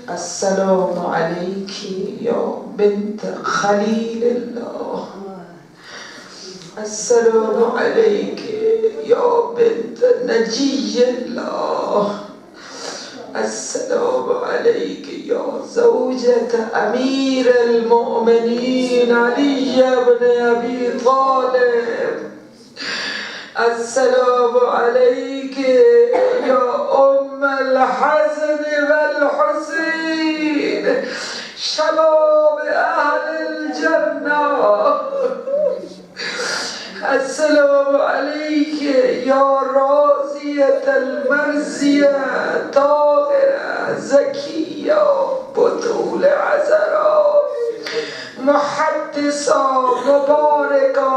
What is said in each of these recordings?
السلام عليك يا بنت خليل الله. السلام عليك يا بنت نجي الله. السلام عليك يا زوجة أمير المؤمنين علي بن أبي طالب. السلام عليك يا أم الحسن والحسين شباب أهل الجنة. السلام عليك يا رازية المرزية طاهرة زكية بطول عذراء محدثة مباركة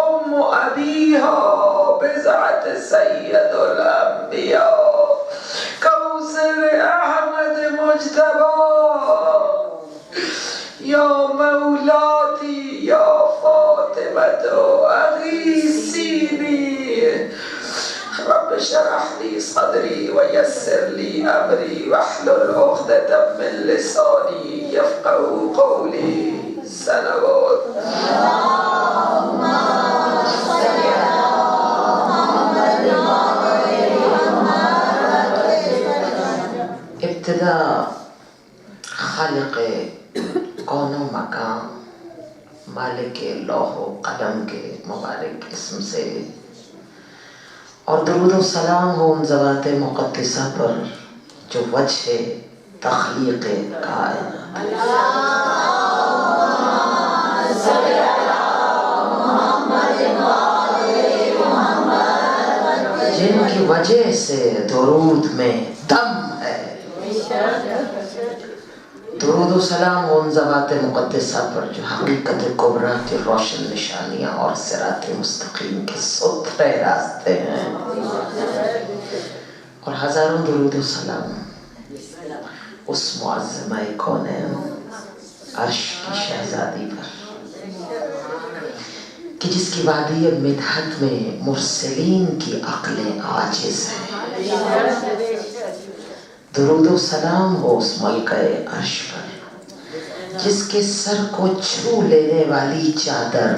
أم أبيها بزعة سيد الأنبياء كوثر أحمد مجتبى. يا مولاتي يا فاطمة أغيثيني. رب اشرح لي صدري ويسر لي أمري واحلل عقدة من لساني يفقهوا قولي. صلوات. اللهم صل على محمد ابتدا خالق کون و مکان مالک لوح و قلم کے مبارک اسم سے اور درود و سلام ہو ان ذوات مقدسہ پر جو وجہ تخلیق کائنات. جن کی وجہ سے درود میں دم ہے. درود و سلام ان ذوات مقدسہ پر جو حقیقت کبریٰ کی روشن نشانیاں اور صراط مستقیم کے ستھرے راستے ہیں. اور ہزاروں درود و سلام اس معظمہ کونین عرش کی شہزادی پر کہ جس کی وادی مدحت میں مرسلین کی عقلیں عاجز ہیں. درود و سلام ہو اس ملکہ عرش پر جس کے سر کو چھو لینے والی چادر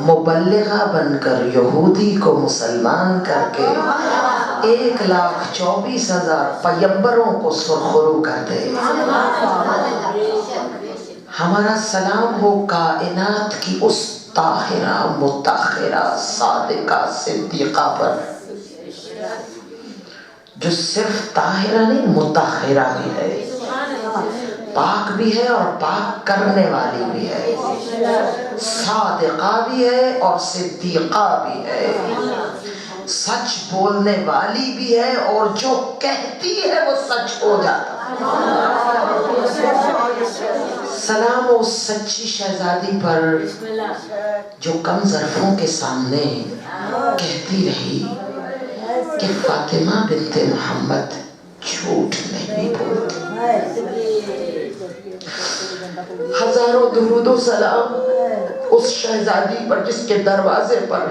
مبلغہ بن کر یہودی کو مسلمان کر کے 1,24,000 پیمبروں کو سرخرو کر دے. ہمارا سلام ہو کائنات کی اس طاہرہ مطہرہ صادقہ صدیقہ پر جو صرف طاہرہ نہیں مطہرہ بھی ہے, پاک بھی ہے اور پاک کرنے والی بھی ہے, صادقہ بھی ہے اور صدیقہ بھی ہے, سچ بولنے والی بھی ہے اور جو کہتی ہے وہ سچ ہو جاتا. سلام اس سچی شہزادی پر جو کم ظرفوں کے سامنے کہتی رہی کہ فاطمہ بنت محمد جھوٹ نہیں بولتی. ہزاروں درود و سلام اس شہزادی پر جس کے دروازے پر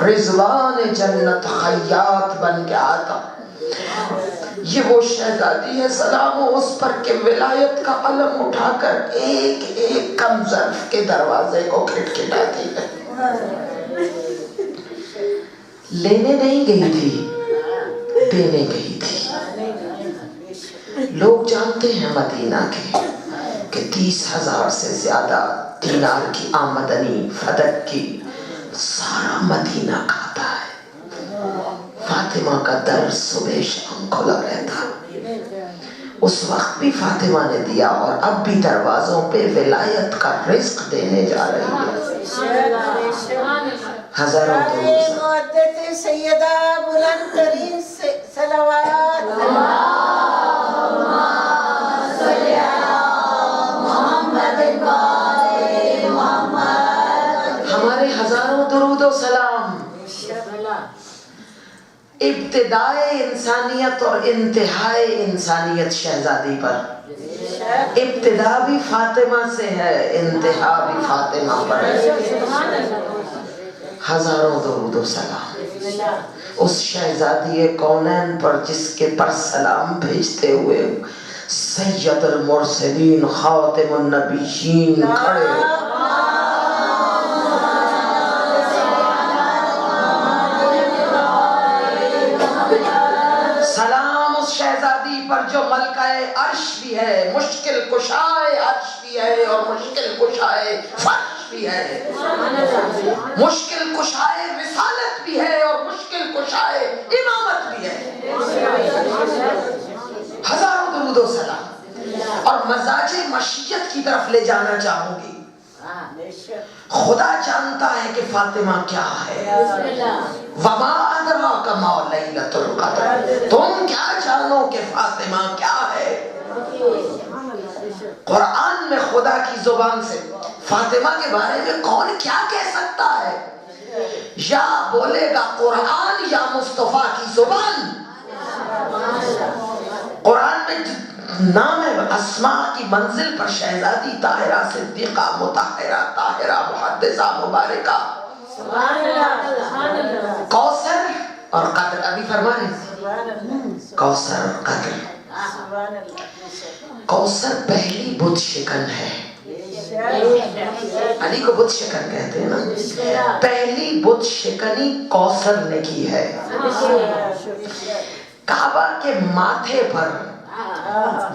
رضوان جنت خیاط بن کے آتا. یہ وہ شہزادی ہے سلام ہو اس پر کہ ولایت کا علم اٹھا کر ایک ایک کم ظرف کے دروازے کو کھٹکھٹاتی ہے. لینے نہیں گئی تھی, دینے گئی تھی. لوگ جانتے ہیں مدینہ کے کہ 30,000 سے زیادہ دینار کی آمدنی فدق کی سارا مدینہ کھاتا ہے. فاطمہ کا در صبح شام کھلا رہتا. اس وقت بھی فاطمہ نے دیا اور اب بھی دروازوں پہ ولایت کا رزق دینے جا رہی ہے. ہزاروں معدت سیدہ بلند ترین صلوات. اللہم صلی علی محمد وآل محمد. ہمارے ہزاروں درود و سلام ابتدائے انسانیت اور انتہائے انسانیت شہزادی پر. ابتدا بھی فاطمہ سے ہے, انتہا بھی فاطمہ پر ہے. ہزاروں درود و سلام اس شہزادی کونین پر جس کے پر سلام بھیجتے ہوئے سید المرسلین خاتم النبیین کھڑے سلام اس شہزادی پر جو ملکہ عرش بھی ہے، مشکل کشائے عرش بھی ہے اور مشکل کشائے فرش بھی ہے، مشکل کشائے رسالت بھی ہے اور مشکل کشائے امامت بھی ہے۔ ہزاروں درود و سلام اور مزاج مشیت کی طرف لے جانا چاہوں گی۔ خدا جانتا ہے کہ فاطمہ کیا ہے۔ وما ادراک ما لیلۃ القدر، تم کیا جانو کہ فاطمہ کیا ہے۔ قرآن میں خدا کی زبان سے فاطمہ کے بارے میں کون کیا کہہ سکتا ہے؟ یا بولے گا قرآن یا مصطفیٰ کی زبان۔ قرآن میں نام ہے اسماء کی منزل پر شہزادی طاہرہ صدیقہ مطہرہ طاہرہ محدثہ مبارکہ کوثر اور قدر، ابھی فرما رہے کوثر اور قدر۔ کوثر پہلی بت شکن ہے، علی کو بت شکن کہتے ہیں نا، پہلی بت شکنی کوثر نے کی ہے۔ کعبہ کے ماتھے پر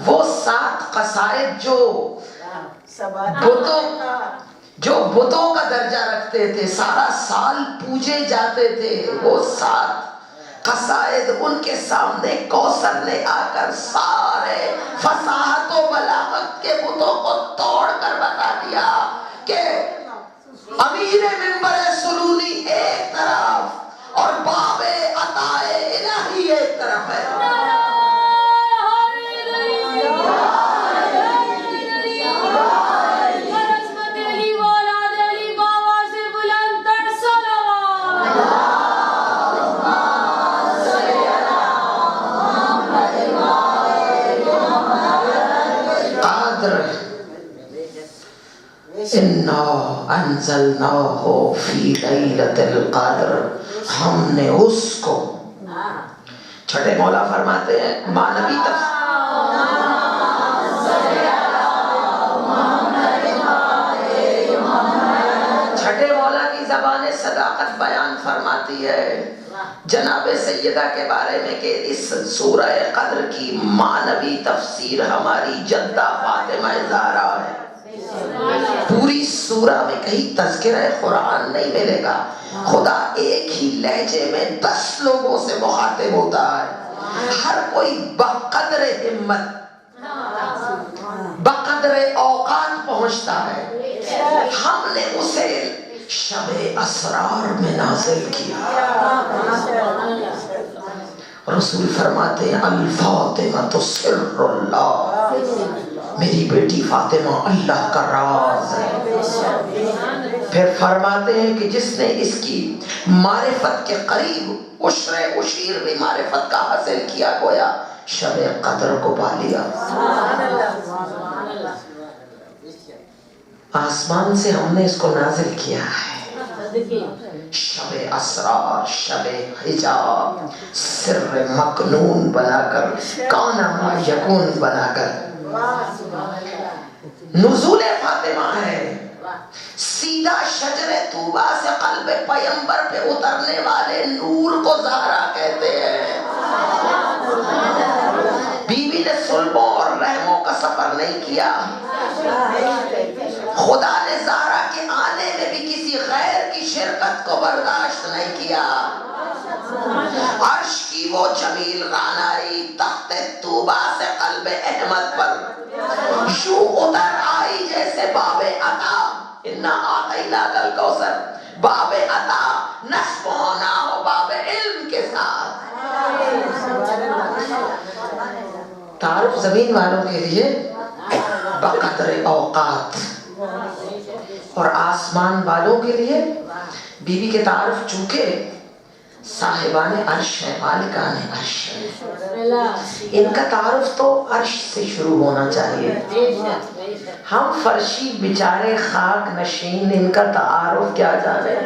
وہ 7 قصائد جو بتوں کا درجہ رکھتے تھے، سارا سال پوجے جاتے تھے، وہ 7 قصائد ان کے سامنے کوثر نے آ کر سارے فصاحت و بلاغت کے بتوں کو توڑ کر بتا دیا کہ امیر منبر سلونی ایک طرف اور باب عطائے الہی ایک طرف ہے۔ اِنَّا أَنزَلْنَاهُ فِي لَيْلَةِ الْقَدْرِ، ہم نے اس کو، چھٹے مولا فرماتے ہیں معنوی چھٹے مولا کی زبان صداقت بیان فرماتی ہے جناب سیدہ کے بارے میں کہ اس سورہ قدر کی معنوی تفسیر ہماری جدہ فاطمہ زہرا ہے۔ پوری سورہ میں کہیں تذکرہ قرآن نہیں ملے گا، خدا ایک ہی لہجے میں 10 لوگوں سے مخاطب ہوتا ہے، ہر کوئی بقدر ہمت بقدر اوقات پہنچتا ہے۔ ہم نے اسے شب اسرار میں نازل کیا۔ رسول فرماتے ہیں الفاطمہ سر اللہ، میری بیٹی فاطمہ اللہ کا راز ہے۔ پھر فرماتے ہیں کہ جس نے اس کی معرفت کے قریب عشیر بھی معرفت کا حاصل کیا، گویا شب قدر کو پا لیا۔ آسمان سے ہم نے اس کو نازل کیا ہے، شب اسرار، شب حجاب، سر مکنون بنا کر، کان ما یکون بنا کر نزول فاطمہ ہے۔ سیدھا شجر طوبہ سے قلب پیمبر پہ اترنے والے نور کو زہرا کہتے ہیں۔ بی بی نے صلبوں اور رحموں کا سفر نہیں کیا، خدا نے زہرا کے آنے میں بھی کسی غیر کی شرکت کو برداشت نہیں کیا۔ عرش کی وہ جمیل رانائی تخت طوبہ سے قلب احمد پر یوں اتر آئی جیسے باب عطا، انا اعطیناک الکوثر، باب عطا نصب ہونا ہو باب علم کے ساتھ۔ تعارف زمین والوں کے لیے بقدر اوقات، اور آسمان والوں کے لیے بی بی کے تعارف چونکہ صاحبان عرش ہے، مالکان عرش ہے، ان کا تعارف تو عرش سے شروع ہونا چاہیے۔ ہم فرشی بیچارے خاک نشین، ان کا تعارف کیا جانے،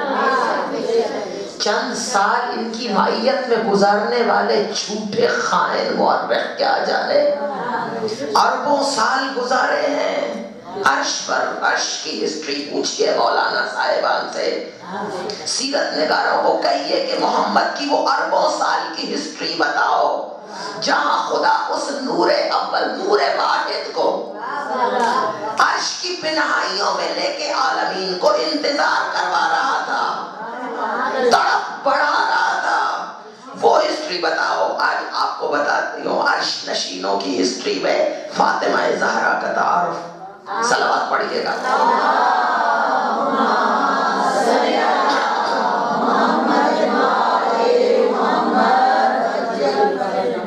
چند سال ان کی معیت میں گزارنے والے جھوٹے خائن مورخ کیا جانے۔ اربوں سال گزارے ہیں عرش پر. عرش کی ہسٹری پوچھئے مولانا صاحبان سے, سیرت نگاروں کو کہیے کہ محمد کی وہ اربوں سال کی ہسٹری بتاؤ جہاں خدا اس نور اول, نور واحد کو عرش کی پنہائیوں میں لے کے عالمین کو انتظار کروا رہا تھا, تڑپ بڑھا رہا تھا. وہ ہسٹری بتاؤ. آج آپ کو بتاتی ہوں عرش نشینوں کی ہسٹری میں فاطمہ زہرا کا تعارف. صلوات پڑھیے گا.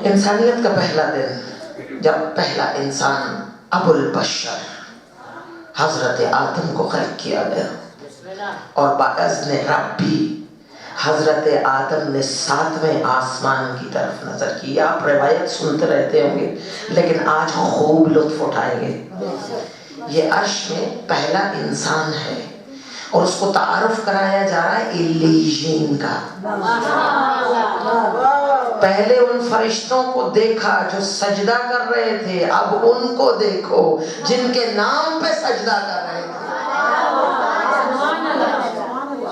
انسانیت کا پہلا دن جب پہلا انسان ابو البشر حضرت آدم کو خلق کیا گیا اور باذن ربی حضرت آدم نے 7ویں آسمان کی طرف نظر کی. آپ روایت سنتے رہتے ہوں گے لیکن آج خوب لطف اٹھائیں گے. یہ عرش میں پہلا انسان ہے اور اس کو تعارف کرایا جا رہا ہے علیین کا. پہلے ان فرشتوں کو دیکھا جو سجدہ کر رہے تھے, اب ان کو دیکھو جن کے نام پہ سجدہ کر رہے تھے.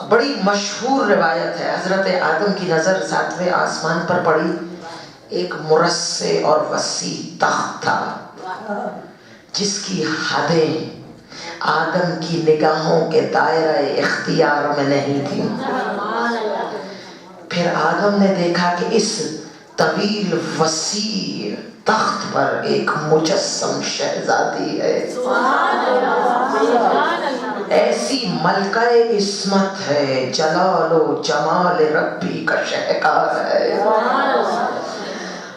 بڑی مشہور روایت ہے. حضرت آدم کی نظر 7ویں آسمان پر پڑی. ایک مرصع اور وسیع تخت تھا جس کی حدیں آدم کی نگاہوں کے دائرہ اختیار میں نہیں تھی. پھر آدم نے دیکھا کہ اس طویل وسیع تخت پر ایک مجسم شہزادی ہے. ایسی ملکہ عصمت ہے, جلال و جمال ربی کا شہکار ہے.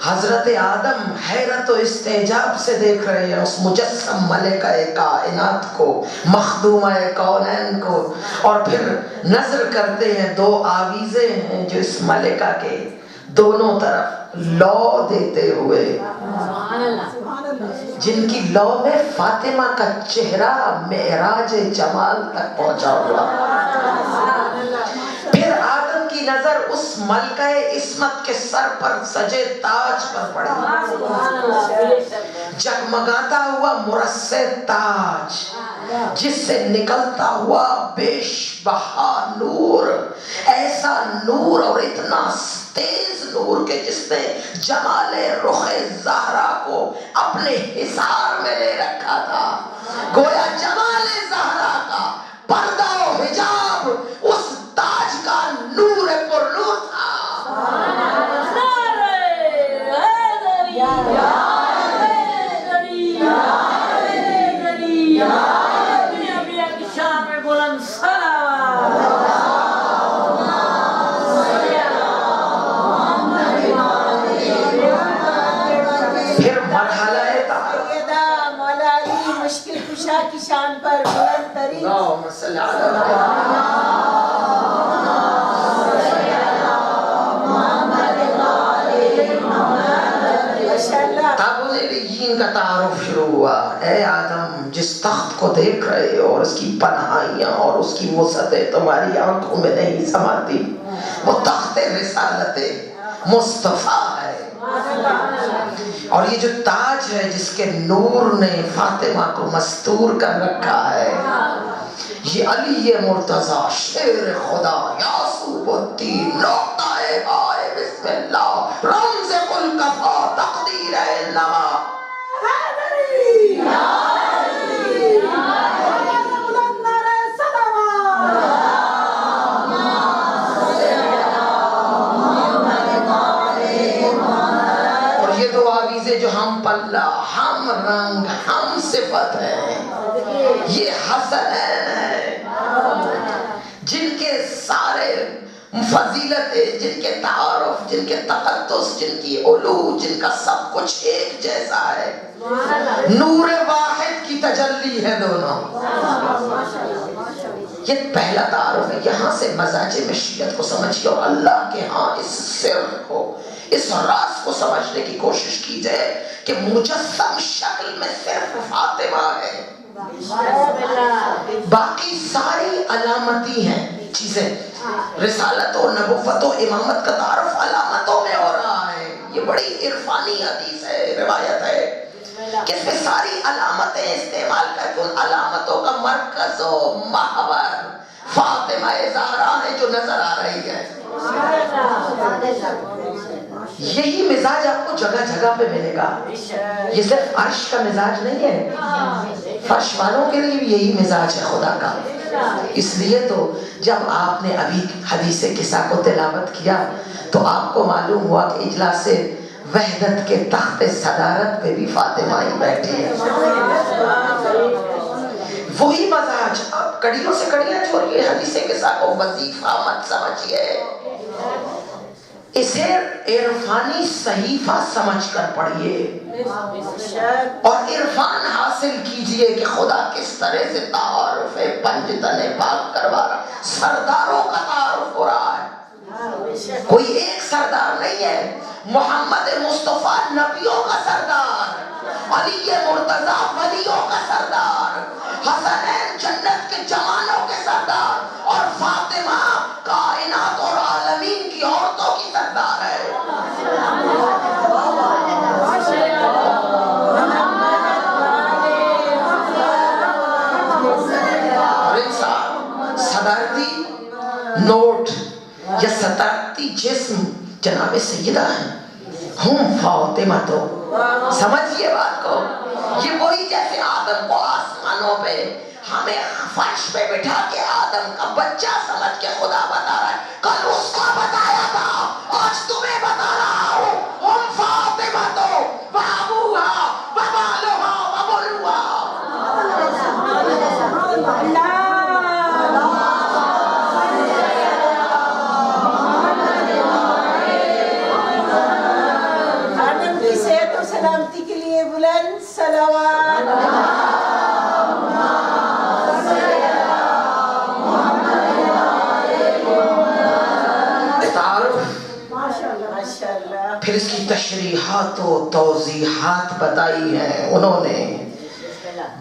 حضرت آدم حیرت و استعجاب سے دیکھ رہے ہیں اس مجسم ملکہ کائنات کو, مخدومہ کونین کو, اور پھر نظر کرتے ہیں 2 آویزیں ہیں جو اس ملکہ کے دونوں طرف لو دیتے ہوئے, جن کی لو میں فاطمہ کا چہرہ معراج جمال تک پہنچا ہوا. پھر آدم کی نظر اس ملکہ عصمت کے سر پر سجے تاج پر پڑی. جگمگاتا ہوا مرصع تاج جس سے نکلتا ہوا بیش بہا نور, ایسا نور اور اتنا تیز نور کہ جس نے جمال رخ زہرا کو اپنے حصار میں لے رکھا تھا. گویا جمال زہرا کا پردہ و حجاب اس تاج کا نور پر نور تھا. پھر مرحلہ مشکل کشا کی شان پر بلند ترین اللہم صلی علی تب علیین کا تعارف شروع ہوا. اے آدم, جس تخت کو دیکھ رہے ہو اور اس کی پناہیاں اور اس کی وسعتیں تمہاری آنکھوں میں نہیں سماتی, وہ تخت رسالت مصطفیٰ ہے. اور یہ جو تاج ہے جس کے نور نے فاطمہ کو مستور کر رکھا ہے, یہ علی مرتضی شیر خدا یعصوب الدین نقطہ بائے بسم اللہ رمز الکفا تقدیر انما جو ہم پلہ, ہم رنگ, ہم صفت ہیں, یہ حسنین ہیں جن کے سارے فضیلتیں, جن کے تعارف, جن کے تقدس, جن کی علو, جن کا سب کچھ ایک جیسا ہے. نور واحد کی تجلی ہے دونوں. یہ پہلا تعارف ہے. یہاں سے مزاج مشیت کو سمجھیے اور اللہ کے ہاں اس سر کو, اس راز کو سمجھنے کی کوشش کی جائے کہ مجسم شکل میں صرف فاطمہ ہے, باقی ساری علامتی ہیں چیزیں. رسالت و نبوت و امامت کا تعارف علامتوں میں ہو رہا ہے. یہ بڑی عرفانی حدیث ہے, روایت ہے. کہ اس میں ساری علامتیں استعمال کر کے ان علامتوں کا مرکز و محور فاطمہ زہرا ہے جو نظر آ رہی ہے. یہی مزاج آپ کو جگہ جگہ پہ ملے گا. یہ صرف عرش کا مزاج نہیں ہے, فرش والوں کے لیے بھی یہی مزاج ہے خدا کا. اس لیے تو جب آپ نے ابھی حدیث قصہ کو تلاوت کیا تو آپ کو معلوم ہوا کہ اجلاس وحدت کے تخت صدارت پہ بھی فاطمہ ہی بیٹھی ہے. وہی مزاج. آپ کڑیوں سے کڑیاں چھوڑیے, حدیث قصہ کو وظیفہ مت سمجھیے, اسے عرفانی صحیفہ سمجھ کر پڑھیے اور عرفان حاصل کیجئے کہ خدا کس طرح سے تعارف پنجتن پاک کروا رہا. سرداروں کا تعارف ہو رہا ہے, کوئی ایک سردار نہیں ہے. محمد مصطفیٰ نبیوں کا سردار, علی مرتضیٰ ولیوں کا سردار, حسنین جنت کے جوانوں کے سردار, اور فاطمہ کائنات اور عالمین کی عورتوں کی سردار ہے. اور انسان صدارتی نوٹ یا صدارتی جسم جناب سیدہ ہیں. ہم فاطمہ تو سمجھئے بات کو. یہ وہی جیسے آدم کو آسمانوں پہ ہمیں فرش پہ بٹھا کے آدم کا بچہ سمجھ کے خدا بتا رہا ہے. کل اس کو بتایا تھا, آج تمہیں بتا رہا ہوں. ہم فاطمہ تو وابوہا وبالوہا وبلوہا. آدم کی صحت و سلامتی کے لیے بلند صلوات. پھر اس کی تشریحات و توضیحات بتائی ہیں انہوں نے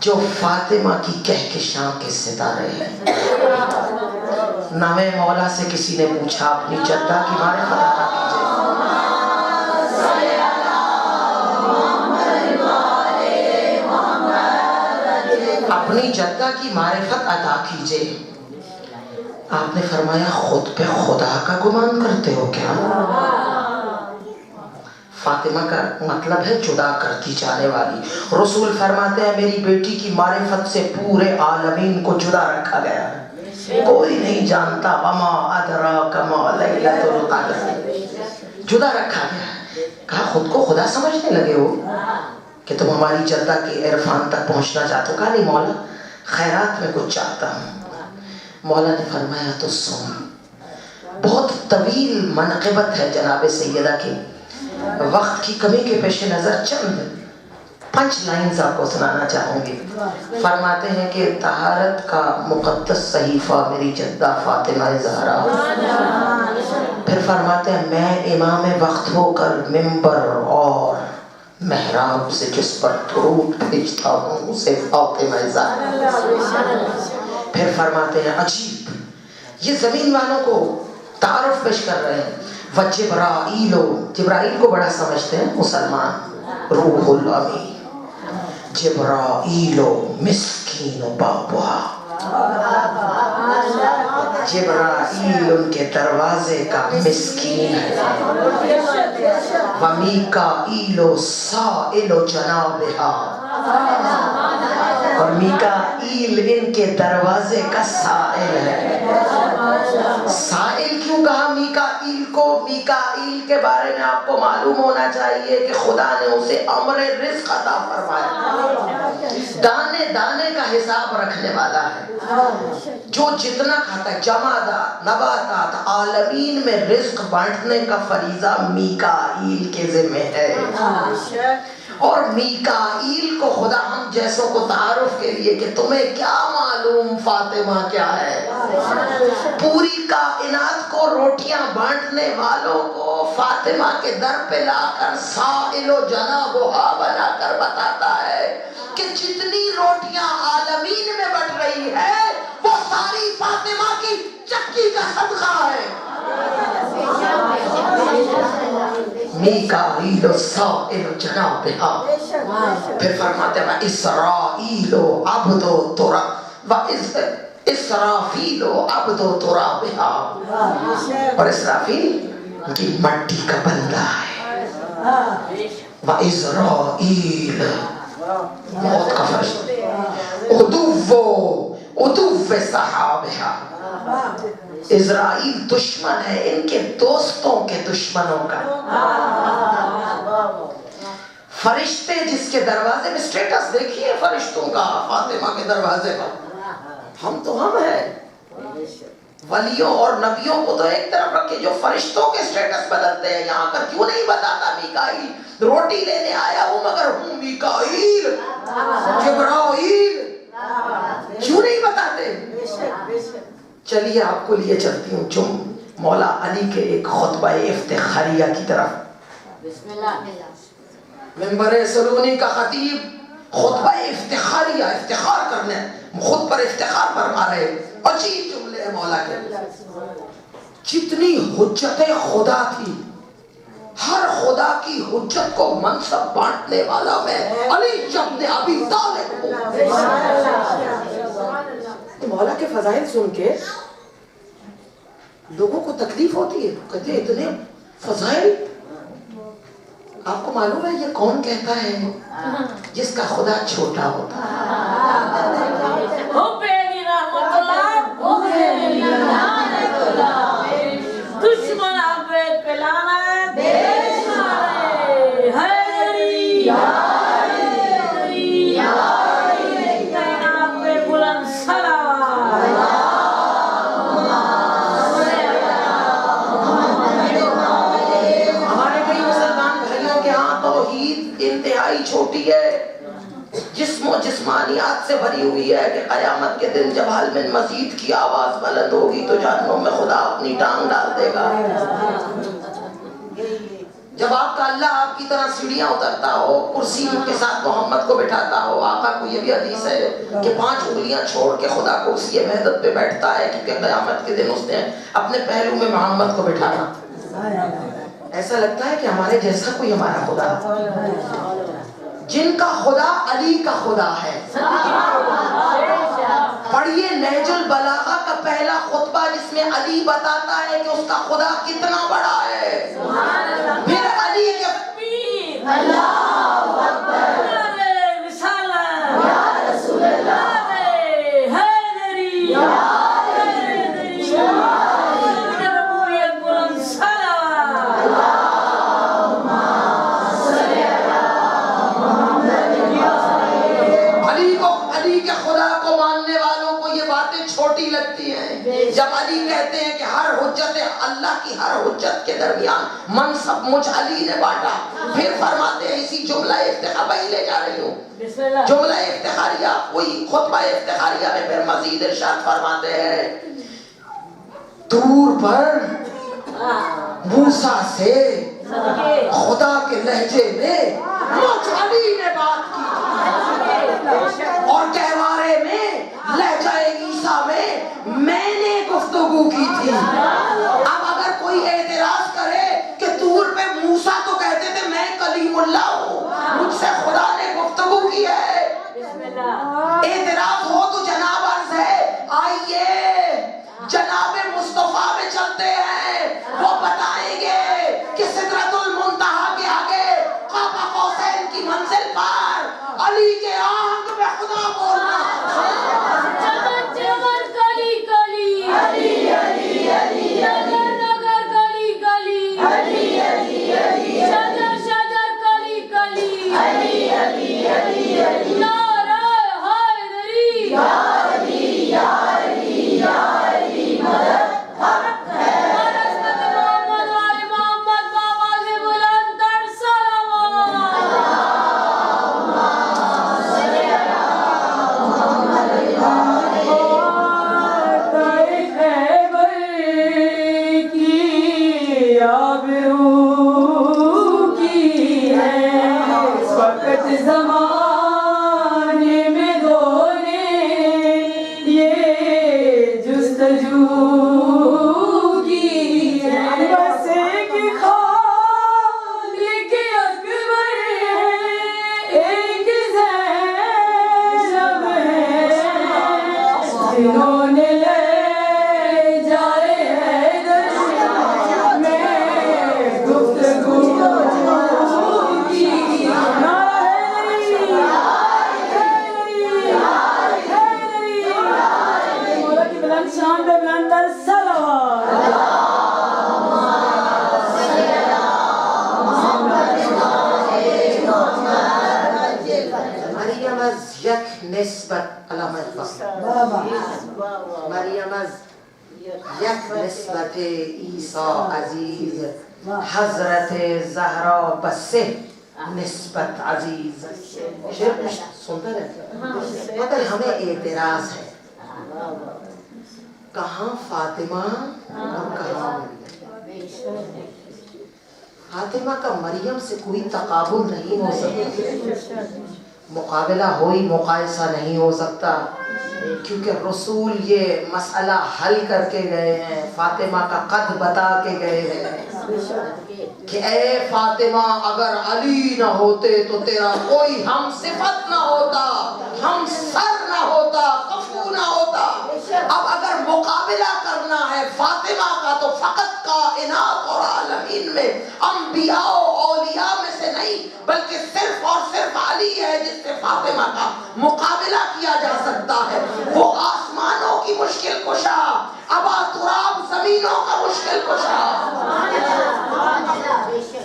جو فاطمہ کی کہکشاں کے ستارے ہیں. نام مولا سے کسی نے پوچھا اپنی جدہ کی معرفت عطا کیجئے. اپنی جدہ کی معرفت عطا کیجئے. آپ نے فرمایا خود پہ خدا کا گمان کرتے ہو کیا؟ فاطمہ کا مطلب ہے جدا کرتی جانے والی. رسول فرماتے ہیں میری بیٹی کی معرفت سے پورے عالمین کو جدا رکھا گیا ہے. کوئی نہیں جانتا وما ادراک ما لیلۃ القدر. جدا رکھا گیا ہے. کہا خود کو خدا سمجھنے لگے ہو کہ تم ہماری جدہ کے عرفان تک پہنچنا چاہتے ہو؟ کہا نہیں مولا, خیرات میں کچھ چاہتا ہوں. مولا نے فرمایا تو سن. بہت طویل منقبت ہے جناب سیدہ کی. وقت کی کمی کے پیش نظر چند 5 لائنز آپ کو سنانا چاہوں گی. فرماتے ہیں کہ طہارت کا مقدس صحیفہ میری جدہ فاطمہ زہرا. پھر فرماتے ہیں میں امام وقت ہو کر ممبر اور محراب سے جس پر درود بھیجتا ہوں اسے فاطمہ زہرا. پھر فرماتے ہیں عجیب, یہ زمین والوں کو تعارف پیش کر رہے ہیں. وجبرائیل, جبرائیل کو بڑا سمجھتے ہیں مسلمان, روح الامین. جبرائیل مسکین بابا, جبرائیل ان کے دروازے کا مسکین ہے. ومیکائیل سائل جنابہا, اور میکائیل ان کے دروازے کا سائل ہے. سائل کیوں کہا میکائیل کو؟ میکائیل کے بارے میں آپ کو معلوم ہونا چاہیے کہ خدا نے اسے امر رزق عطا فرمایا. دانے دانے کا حساب رکھنے والا ہے. جو جتنا کھاتا ہے, جمادات, نباتات, عالمین میں رزق بانٹنے کا فریضہ میکائیل کے ذمہ ہے. اور میکائیل کو خدا ہم جیسوں کو تعارف کے لیے کہ تمہیں کیا معلوم فاطمہ کیا ہے, پوری کائنات کو روٹیاں بانٹنے والوں کو فاطمہ کے در پہ لا کر سائل و جنابہا بنا کر بتاتا ہے کہ جتنی روٹیاں عالمین میں بٹ رہی ہے وہ ساری فاطمہ کی چکی کا صدقہ ہے. میکائیل سائل جنابہا. پھر فرماتے ہیں اسرائیل عبد تراب و اسرافیل عبد ترابہا. اور اسرافیل کی مٹی کا بندہ ہے. و اسرائیل موت کا فرشتہ. عدو صحابہا. اسرائیل دشمن ہے ان کے دوستوں کے دشمنوں کا. فرشتے جس کے دروازے میں سٹیٹس دیکھیے فرشتوں کا فاطمہ کے دروازے کا. ہم تو ہم ہیں. ولیوں اور نبیوں کو تو ایک طرف رکھے جو فرشتوں کے سٹیٹس بدلتے ہیں. یہاں کر کیوں نہیں بتاتا میکائیل روٹی لینے آیا ہوں مگر ہوں میکائیل جبرائیل؟ کیوں نہیں بتاتے؟ چلیے آپ کو لیے چلتی ہوں مولا علی کے ایک خطبہ افتخاریہ کی طرف. منبر سلونی کا خطیب خطبہ افتخاریہ افتخار کرنے خود پر افتخار فرما رہے. عجیب جملے ہیں مولا کے. جتنی حجت خدا تھی ہر خدا کی حجت کو منصب بانٹنے والا میں علی ابن ابی طالب ہوں. مولا کے فضائل سن کے لوگوں کو تکلیف ہوتی ہے. کہتے ہیں اتنے فضائل. آپ کو معلوم ہے یہ کون کہتا ہے؟ جس کا خدا چھوٹا ہوتا ہے. دشمن عبید پلانا چھوٹی ہے جسم و جسمانیات سے بھری ہوئی ہے کہ قیامت کے دن جب حل من مزید کی آواز بلند ہوگی تو جہنم میں خدا اپنی ٹانگ ڈال دے گا. جب آپ کا اللہ آپ کی طرح سیڑھیاں اترتا ہو کرسی کے ساتھ محمد کو بٹھاتا ہو. آقا کو یہ بھی حدیث ہے کہ 5 انگلیاں چھوڑ کے خدا کرسی مہدت پہ بیٹھتا ہے کیونکہ قیامت کے دن اس نے اپنے پہلو میں محمد کو بٹھانا. ایسا لگتا ہے کہ ہمارے جیسا کوئی ہمارا خدا. جن کا خدا علی کا خدا ہے. پڑھیے نہج البلاغہ کا پہلا خطبہ جس میں علی بتاتا ہے کہ اس کا خدا کتنا بڑا ہے. پھر علی کے اللہ اکبر رسالت یا رسول اللہ حیدری یا چھوٹی لگتی ہیں. جب علی کہتے ہیں کہ ہر حجت اللہ کی ہر حجت کے درمیان منصب مجھ علی نے بانٹا. پھر فرماتے ہیں اسی جملہ افتخار بھائی لے جا رہی ہوں جملہ افتخاریہ وہی خطبہ افتخاریہ میں پھر مزید ارشاد فرماتے ہیں دور پر موسیٰ سے خدا کے لہجے میں مجھ علی نے بات کی اور گہوارے میں لہجہ عیسیٰ میں نے گفتگو کی تھی. اب اگر کوئی اعتراض کرے کہ طور پہ موسیٰ تو کہتے تھے میں کلیم اللہ ہوں مجھ سے خدا نے گفتگو کی ہے. اعتراض ہو تو جناب عرض ہے آئیے جناب مصطفیٰ میں چلتے ہیں. وہ بتائیں گے کہ سدرۃ المنتہا کے آگے قاب قوسین کی منزل پر علی کے آہنگ میں خدا بولنا. مریم از یک نسبت علامت مریم از یک نسبت عیسی عزیز حضرت زہرا بسه نسبت عزیز. شعر سنتے رہتے مگر ہمیں اعتراض ہے کہاں فاطمہ اور کہاں مریم. فاطمہ کا مریم سے کوئی تقابل نہیں ہو سکتا, مقابلہ ہوئی مقایسہ نہیں ہو سکتا, کیونکہ رسول یہ مسئلہ حل کر کے گئے ہیں, فاطمہ کا قد بتا کے گئے ہیں کہ اے فاطمہ اگر علی نہ ہوتے تو تیرا کوئی ہم صفت نہ ہوتا, ہم سر نہ ہوتا, کفو نہ ہوتا. اب اگر مقابلہ کرنا ہے فاطمہ کا تو فقط کائنات اور عالمین میں انبیاء و اولیاء میں سے نہیں بلکہ صرف اور صرف علی ہے جس سے فاطمہ کا مقابلہ کیا جا سکتا ہے. وہ آسمانوں کی مشکل کشا, ابا تراب زمینوں کا مشکل کشا,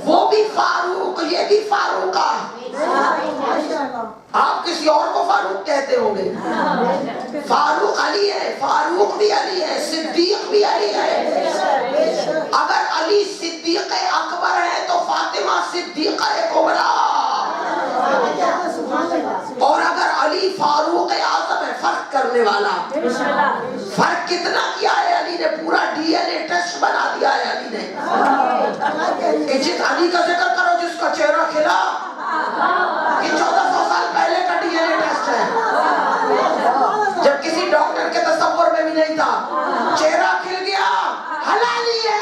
وہ بھی فاروق یہ بھی فاروق ہے. آپ کسی اور کو فاروق کہتے ہوں گے, فاروق علی ہے, فاروق بھی علی ہے, صدیق بھی علی ہے. اگر علی صدیق اکبر ہے تو فاطمہ صدیقہ کبریٰ, اور اگر علی فاروق اعظم ہے فرق کرنے والا. فرق کتنا کیا ہے علی نے, پورا ڈی این اے ٹیسٹ بنا دیا ہے علی نے کہ جس علی کا ذکر کرو جس کا چہرہ کھلا, یہ 1400 سال پہلے کا ڈی این اے ٹیسٹ ہے, جب کسی ڈاکٹر کے تصور میں بھی نہیں تھا. چہرہ کھل گیا حلالی ہے.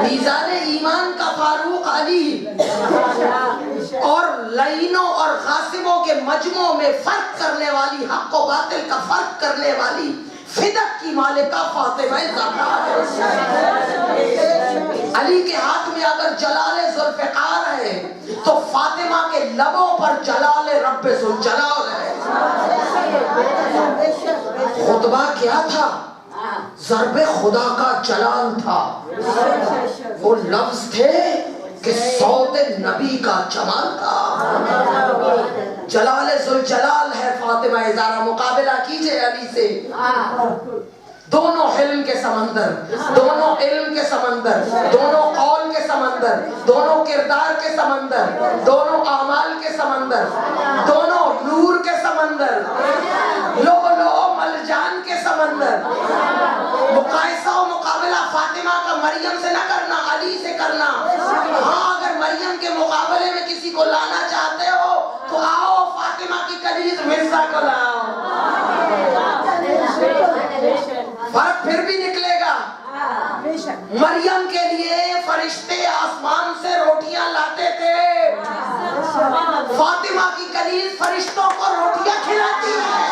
میزان ایمان کا فاروق علی اور لعینوں اور غاصبوں کے مجموع میں فرق کرنے والی, حق و باطل کا فرق کرنے والی فدق کی مالکہ فاطمہ زہرا ہے. علی کے ہاتھ میں اگر جلال ذوالفقار ہے تو فاطمہ کے لبوں پر جلال رب ذوالجلال ہے. خطبہ کیا تھا, ضرب خدا کا جلال تھا. وہ لفظ تھے کہ صوت نبی کا جمال تھا. جلال ذوالجلال ہے فاطمہ زہرا. مقابلہ کیجئے علی سے. دونوں علم کے سمندر, دونوں علم کے سمندر, دونوں قول کے سمندر, دونوں کردار کے سمندر, دونوں اعمال کے سمندر, دونوں نور کے سمندر, لؤلؤ مرجان کے سمندر. مقایسہ و مقابلہ فاطمہ کا مریم سے نہ کرنا, علی سے کرنا. ہاں اگر مریم کے مقابلے میں کسی کو لانا چاہتے ہو تو آؤ فاطمہ کی کنیز مرزا کو لاؤ, فرق پھر بھی نکلے گا. مریم کے لیے فرشتے آسمان سے روٹیاں لاتے تھے, فاطمہ کی کنیز فرشتوں کو روٹیاں کھلاتی ہے.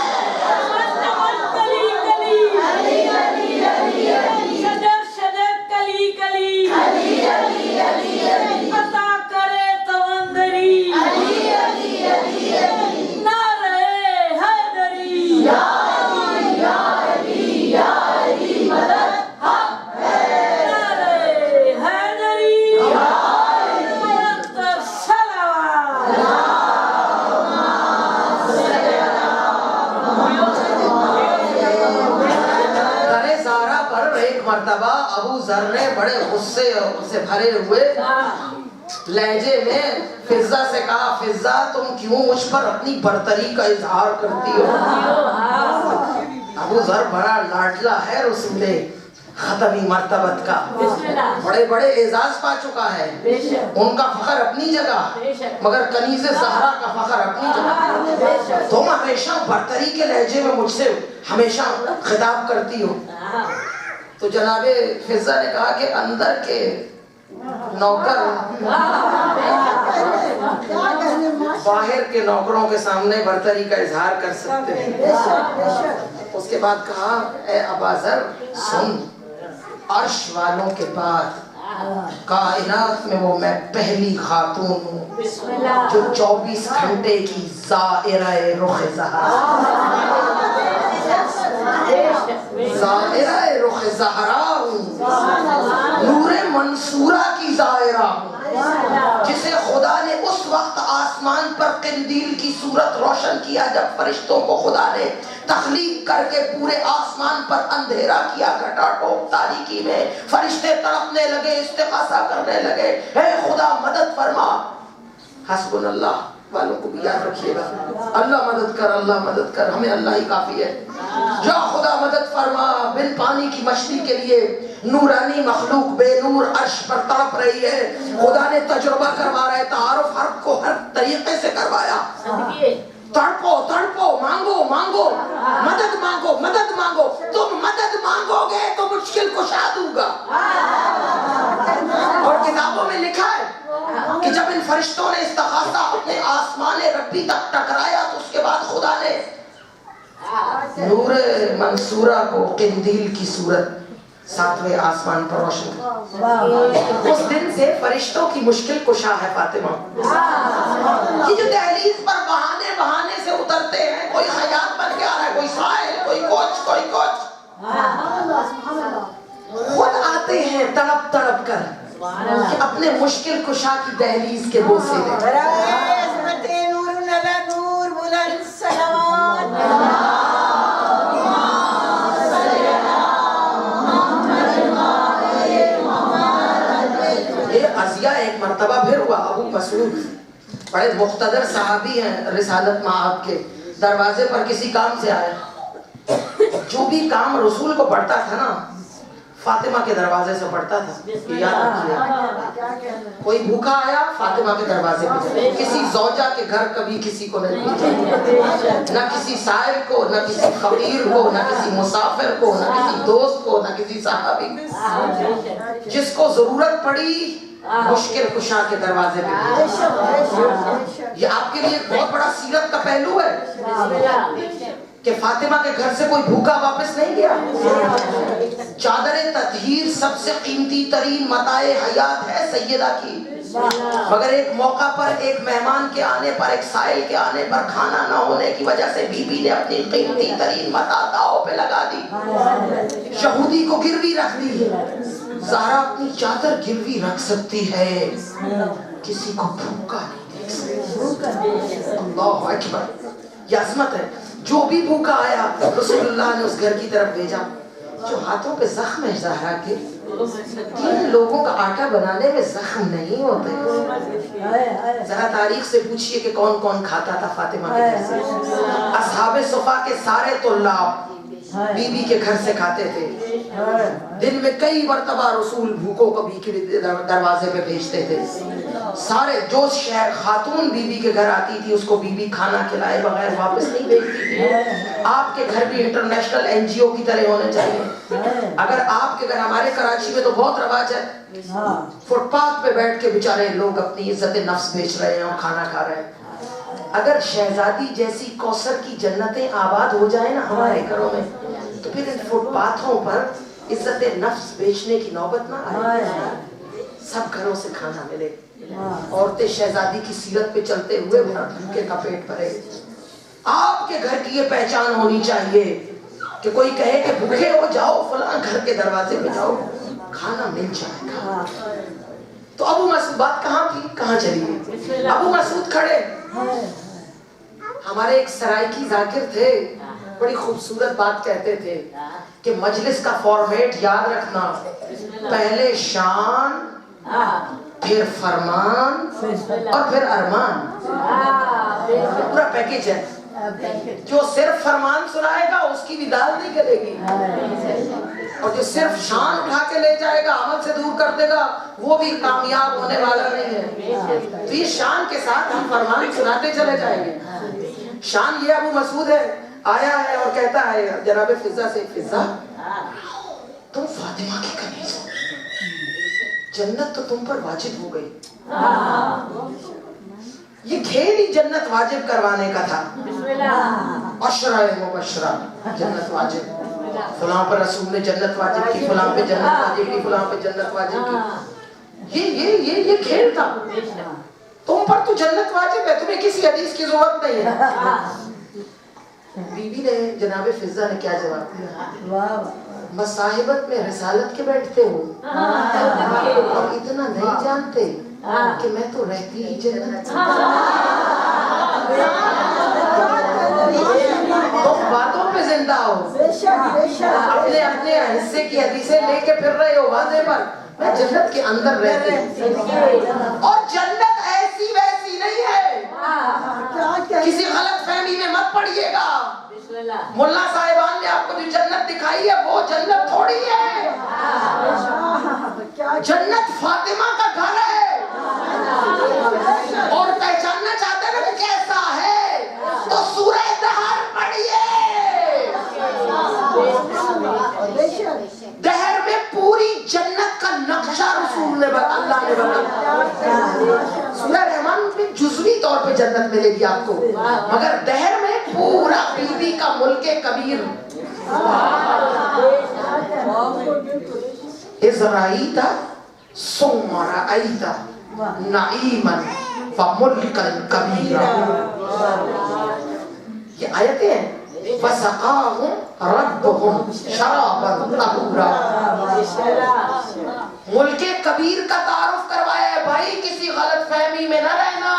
مرتبہ ابو ذر نے بڑے غصے سے بھرے ہوئے لہجے میں فضہ سے کہا, فضہ تم کیوں مجھ پر اپنی برتری کا اظہار کرتی ہو؟ ابو ذر بڑا لاڈلا ہے رسول ختمی مرتبت کا, بڑے بڑے اعزاز پا چکا ہے, ان کا فخر اپنی جگہ, مگر کنیز زہرا کا فخر اپنی جگہ. تم ہمیشہ برتری کے لہجے میں مجھ سے ہمیشہ خطاب کرتی ہو. تو جناب فضہ نے کہا کہ اندر کے نوکر باہر کے نوکروں کے سامنے برتری کا اظہار کر سکتے ہیں. اس کے بعد کہا اے ابا ذر سن, عرش والوں کے بعد کائنات میں وہ میں پہلی خاتون ہوں بسم اللہ جو 24 گھنٹے کی زائرہ رخ زہرا، زائرہ رخ زہرا ہوں، نور منصورہ کی زائرہ ہوں، جسے خدا نے اس وقت آسمان پر قندیل کی صورت روشن کیا جب فرشتوں کو خدا نے تخلیق کر کے پورے آسمان پر اندھیرا کیا، گھٹا ٹوپ تاریکی میں فرشتے تڑپنے لگے، استغاثہ کرنے لگے، اے خدا مدد فرما۔ حسبنا اللہ والوں کو بھی یاد رکھیے گا، اللہ مدد کر، اللہ مدد کر، ہمیں اللہ ہی کافی ہے۔ یا خدا مدد فرما، بن پانی کی مچھلی کے لیے نورانی مخلوق بے نور عرش پر تڑپ رہی ہے، خدا نے تجربہ کروا رہے، تعارف ہر کو ہر طریقے سے کروایا۔ تڑپو تڑپو، مانگو مانگو، مدد مانگو مدد مانگو، تم مدد مانگو گے تو مشکل کشا دوں گا۔ اور کتابوں میں لکھا ہے کہ جب ان فرشتوں نے استغاثہ اپنے آسمان ربی تک ٹکرایا تو اس کے بعد خدا نے نور منصورہ کو قندیل کی صورت 7ویں آسمان پر روشن کیا۔ اس دن سے فرشتوں کی مشکل کشا ہے فاطمہ۔ یہ جو دہلیز پر بہانے بہانے سے اترتے ہیں، کوئی خیاط بن کے آ رہا ہے، کوئی سائل، کوئی کوچ، کوئی کوچ، خود آتے ہیں تڑپ تڑپ کر کہ اپنے مشکل کشا کی دہلیز کے بوسے لیں۔ برائے عظمت نور علی نور بلند صلوات۔ عزیہ ایک مرتبہ پھر ہوا، ابو مسعود بڑے مقتدر صحابی ہیں، رسالت مآب کے، دروازے پر کسی کام سے آئے، جو بھی کام رسول کو پڑتا تھا نا فاطمہ کے دروازے سے پڑتا تھا، یاد رکھیے۔ کوئی بھوکا آیا فاطمہ کے دروازے پہ جائے، کسی زوجہ کے گھر کبھی کسی کو نہیں بھیجا، نہ کسی سائل کو، نہ کسی فقیر کو، نہ کسی مسافر کو، نہ کسی دوست کو، نہ کسی صحابی کو، جس کو ضرورت پڑی مشکل کشا کے دروازے پہ۔ یہ آپ کے لیے ایک بہت بڑا سیرت کا پہلو ہے کہ فاطمہ کے گھر سے کوئی بھوکا واپس نہیں گیا۔ چادر تطہیر سب سے قیمتی ترین متاع حیات ہے سیدہ کی، مگر ایک موقع پر ایک مہمان کے آنے پر، ایک سائل کے آنے پر کھانا نہ ہونے کی وجہ سے بی بی نے اپنی قیمتی ترین متاع داؤ پہ لگا دی، یہودی کو گروی رکھ دی۔ زہرا اپنی چادر گروی رکھ سکتی ہے، کسی کو بھوکا نہیں دیکھ سکتی۔ اللہ اکبر، یہ عظمت ہے۔ جو بھی بھوکا آیا رسول اللہ نے اس گھر کی طرف بھیجا۔ جو ہاتھوں پہ زخم ہے زہرا کے، تین لوگوں کا آٹا بنانے میں زخم نہیں ہوتے۔ ذرا تاریخ سے پوچھئے کہ کون کون کھاتا تھا فاطمہ کے گھر سے۔ اصحاب صفا کے سارے طلاب بی بی کے گھر سے کھاتے تھے۔ دن میں کئی مرتبہ رسول بھوکوں کو بی کے دروازے پہ بھیجتے تھے۔ سارے جو شہر خاتون بی بی کے گھر آتی تھی اس کو بی بی کھانا کھلائے بغیر واپس نہیں بھیجتی تھی۔ آپ کے گھر بھی انٹرنیشنل NGO کی طرح ہونے چاہیے۔ اگر آپ کے گھر، ہمارے کراچی میں تو بہت رواج ہے، فٹ پاتھ پہ بیٹھ کے بیچارے لوگ اپنی عزت نفس بیچ رہے ہیں اور کھانا کھا رہے ہیں۔ اگر شہزادی جیسی کوثر کی جنتیں آباد ہو جائیں نا ہمارے گھروں میں، تو پھر ان فٹ پاتھوں پر عزت نفس بیچنے کی نوبت نہ آئے، سب گھروں سے کھانا ملے، عورتیں شہزادی کی سیرت پہ چلتے ہوئے بھوکے کا پیٹ بھرے۔ آپ کے گھر کی یہ پہچان ہونی چاہیے کہ کوئی کہے کہ بھوکے ہو جاؤ فلاں گھر کے دروازے پہ جاؤ، کھانا مل جائے گا۔ تو ابو مسعود، بات کہاں تھی، کہاں چلی گئی؟ ابو مسعود کھڑے، ہمارے ایک سرائکی ذاکر تھے، بڑی خوبصورت بات کہتے تھے کہ مجلس کا فارمیٹ یاد رکھنا، پہلے شان، پھر فرمان اور پھر ارمان، پورا پیکیج ہے۔ جو صرف فرمان سنائے گا اس کی بھی دال نہیں کرے گی، اور جو صرف شان اٹھا کے لے جائے گا، عمل سے دور کر دے گا، وہ بھی کامیاب ہونے والا نہیں ہے۔ تو یہ شان کے ساتھ ہم فرمان سناتے چلے جائیں گے۔ شان یہ ابو مسعود ہے، آیا ہے اور کہتا ہے جناب فضہ سے، فضہ تم فاطمہ کی کنیز ہو، جنت تو تم پر واجب ہو گئی۔ یہ کھیل ہی جنت واجب کروانے کا تھا۔ عشرہ مبشرہ، جنت واجب، فلاں پر رسول نے جنت واجب کی، فلاں پہ جنت واجب کی، فلاں پہ جنت واجب کی۔ یہ کھیل تھا. تم پر تو جنت واجب ہے, تمہیں کسی حدیث کی ضرورت نہیں ہے. بیوی نے جناب فضہ نے کیا جواب دیا؟ مصاحبت میں رسالت کے بیٹھتے ہو اور اتنا نہیں جانتے کہ میں تو رہتی ہی جنت. تم باتوں پہ زندہ ہو, اپنے اپنے حصے کی حدیثیں لے کے پھر رہے ہو واضح پر. میں جنت کے اندر رہتی ہوں, اور جنت ایسی ویسی نہیں ہے. کسی غلط فہمی میں مت پڑیے گا. ملا صاحبان نے آپ کو جو جنت دکھائی ہے وہ جنت تھوڑی ہے. جنت فاطمہ کا گھر ہے. اور پہچاننا چاہتے ہیں کہ کیسا ہے تو سورہ دہر پڑھیے. دہر میں پوری جنت کا نقشہ رسول نے اللہ نے بتایا. سورہ رحمان میں جزوی طور پہ جنت ملے گی آپ کو, مگر دہر میں پورا بی بی کا ملک کبیر. اذ رأیت ثم رأیت نعیما وملکا کبیرا. یہ آیتیں ہیں. وَسَقَاهُمْ رَبُّهُمْ شَرَابًا طَهُورًا. ملک کبیر کا تعارف کروایا ہے. بھائی کسی غلط فہمی میں نہ رہنا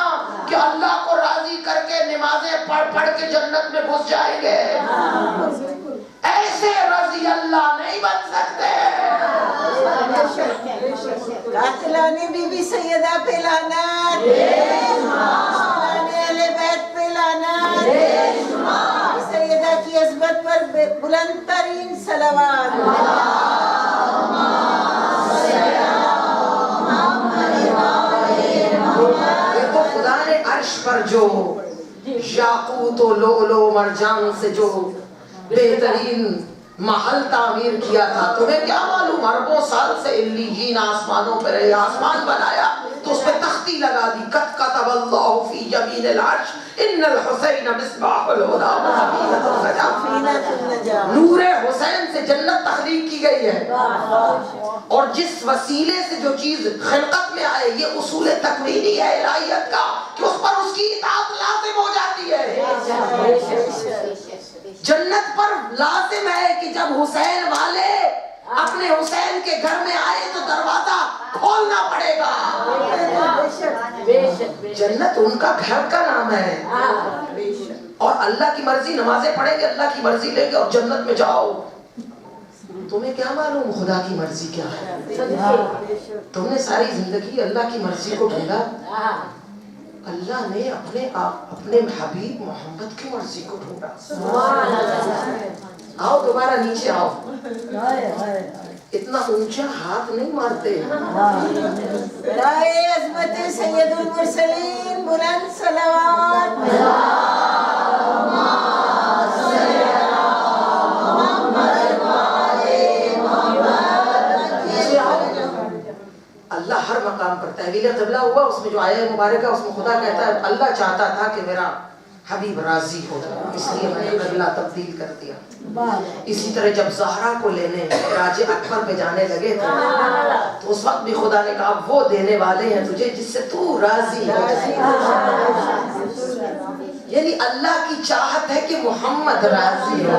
کہ اللہ کو راضی کر کے نمازیں پڑھ پڑھ کے جنت میں گھس جائیں گے. ایسے رضی اللہ نہیں بن سکتے. قاتلان بی بی سیدہ پہ لعنت, قاتلان اہل بیت پہ لعنت, سیدہ کی عظمت پر بلند ترین صلوات. دیکھو خدا نے عرش پر جو یاقوت و لؤلؤ و مرجان سے جو بہترین محل تعمیر کیا تھا, تمہیں کیا معلوم اربوں سال سے علیین آسمانوں پہ رہے. آسمان بنایا تو اس پہ تختی لگا دی. قد کتب اللہ فی یمین العرش ان الحسین مصباح الہدی وسفینۃ النجاۃ. نور حسین سے جنت تخلیق کی گئی ہے, اور جس وسیلے سے جو چیز خلقت میں آئے یہ اصول تکوینی ہے الہیت کا کہ اس پر اس کی اطاعت لازم ہو جاتی ہے. جنت پر لازم ہے کہ جب حسین والے اپنے حسین کے گھر میں آئے تو دروازہ کھولنا پڑے گا. جنت ان کا گھر کا نام ہے, اور اللہ کی مرضی نمازیں پڑھیں گے, اللہ کی مرضی لیں گے اور جنت میں جاؤ. تمہیں کیا معلوم خدا کی مرضی کیا ہے؟ تم نے ساری زندگی اللہ کی مرضی کو ڈھونڈا. اللہ نے اپنے حبیب محمد کی مرضی کو ڈھونڈا. آؤ دوبارہ نیچے آؤ. اتنا اونچا ہاتھ نہیں مارتے. برائے عظمت سید المرسلین بلند صلوات. اللہ ہر مقام پر تحویل قبلہ ہوا. اس میں جو آیہ مبارکہ اس میں خدا کہتا ہے اللہ چاہتا تھا کہ میرا حبیب راضی ہو, اس لیے میں نے قبلہ تبدیل کر دیا. اسی طرح جب زہرا کو لینے راج اکبر پہ جانے لگے تھے تو اس وقت بھی خدا نے کہا وہ دینے والے ہیں تجھے جس سے تو راضی ہو جائے. یعنی اللہ کی چاہت ہے کہ محمد راضی ہو,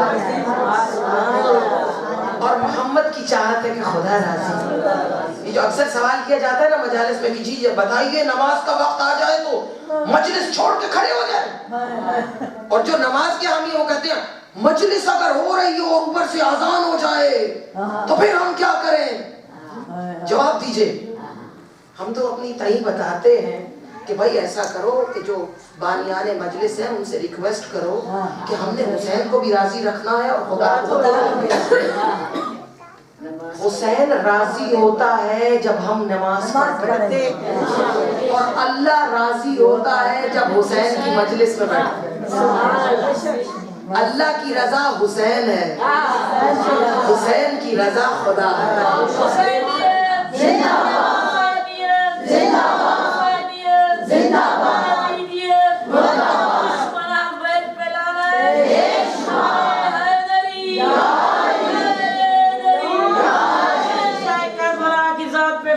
اور محمد کی چاہت ہے کہ خدا راضی ہو. یہ جو اکثر سوال کیا جاتا ہے نا مجالس میں کہ جی یہ بتائیے نماز کا وقت آ جائے تو مجلس چھوڑ کے کھڑے ہو جائیں, اور جو نماز کے حامی ہیں وہ کہتے ہیں مجلس اگر ہو رہی ہو اور اوپر سے اذان ہو جائے تو پھر ہم کیا کریں؟ جواب دیجئے. ہم تو اپنی تئیں بتاتے ہیں کہ بھائی ایسا کرو کہ جو بانیان مجلس ہیں ان سے ریکویسٹ کرو کہ ہم نے حسین کو بھی راضی رکھنا ہے اور خدا کو. حسین راضی ہوتا ہے جب ہم نماز پڑھتے ہیں, اور اللہ راضی ہوتا ہے جب حسین کی مجلس میں بیٹھتے ہیں. اللہ کی رضا حسین ہے, حسین کی رضا خدا ہے.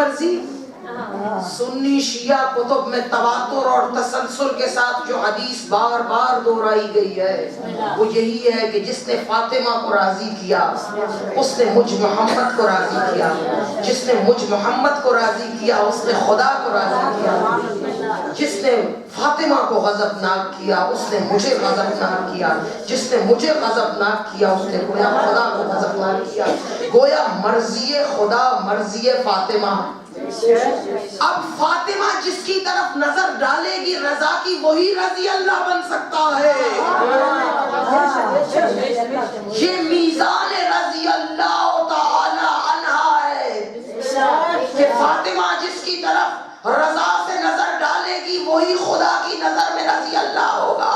مرضی. سنی شیعہ کتب میں تواتر اور تسلسل کے ساتھ جو حدیث بار بار دہرائی گئی ہے وہ یہی ہے کہ جس نے فاطمہ کو راضی کیا اس نے مجھ محمد کو راضی کیا, جس نے مجھ محمد کو راضی کیا اس نے خدا کو راضی کیا, جس نے فاطمہ کو غضبناک کیا اس نے مجھے غضبناک کیا, جس نے مجھے غضبناک کیا اس نے گویا خدا کو غضبناک کیا. گویا مرضی خدا مرضی فاطمہ. اب فاطمہ جس کی طرف نظر ڈالے گی رضا کی وہی رضی اللہ بن سکتا ہے. یہ میزان رضی اللہ تعالی عنہا ہے کہ فاطمہ جس کی طرف رضا سے نظر ڈالے گی وہی خدا کی نظر میں رضی اللہ ہوگا.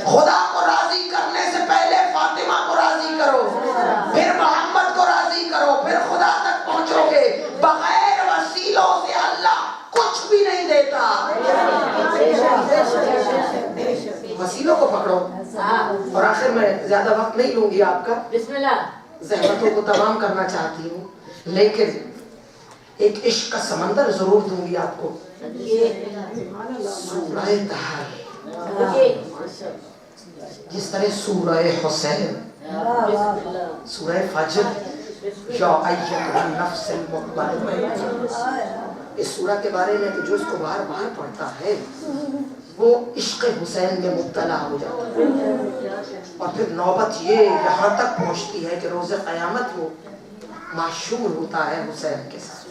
خدا کو راضی کرنے سے پہلے فاطمہ کو راضی کرو, پھر محمد کو راضی کرو, پھر خدا تک پہنچو گے. بغیر وسیلوں سے اللہ کچھ بھی نہیں دیتا. وسیلوں کو پکڑو. اور آخر میں زیادہ وقت نہیں لوں گی آپ کا, بسم اللہ. زحمتوں کو تمام کرنا چاہتی ہوں, لیکن ایک عشق کا سمندر ضرور دوں گی آپ کو. سورہ طہر, جس طرح سورہ حسین, سورہ فجر, یا ایتھا النفس المطمئنہ, اس سورہ کے بارے میں کہ جو اس کو بار بار پڑھتا ہے وہ عشق حسین میں مبتلا ہو جاتا ہے. اور پھر نوبت یہ یہاں تک پہنچتی ہے کہ روز قیامت وہ معشور ہوتا ہے حسین کے ساتھ.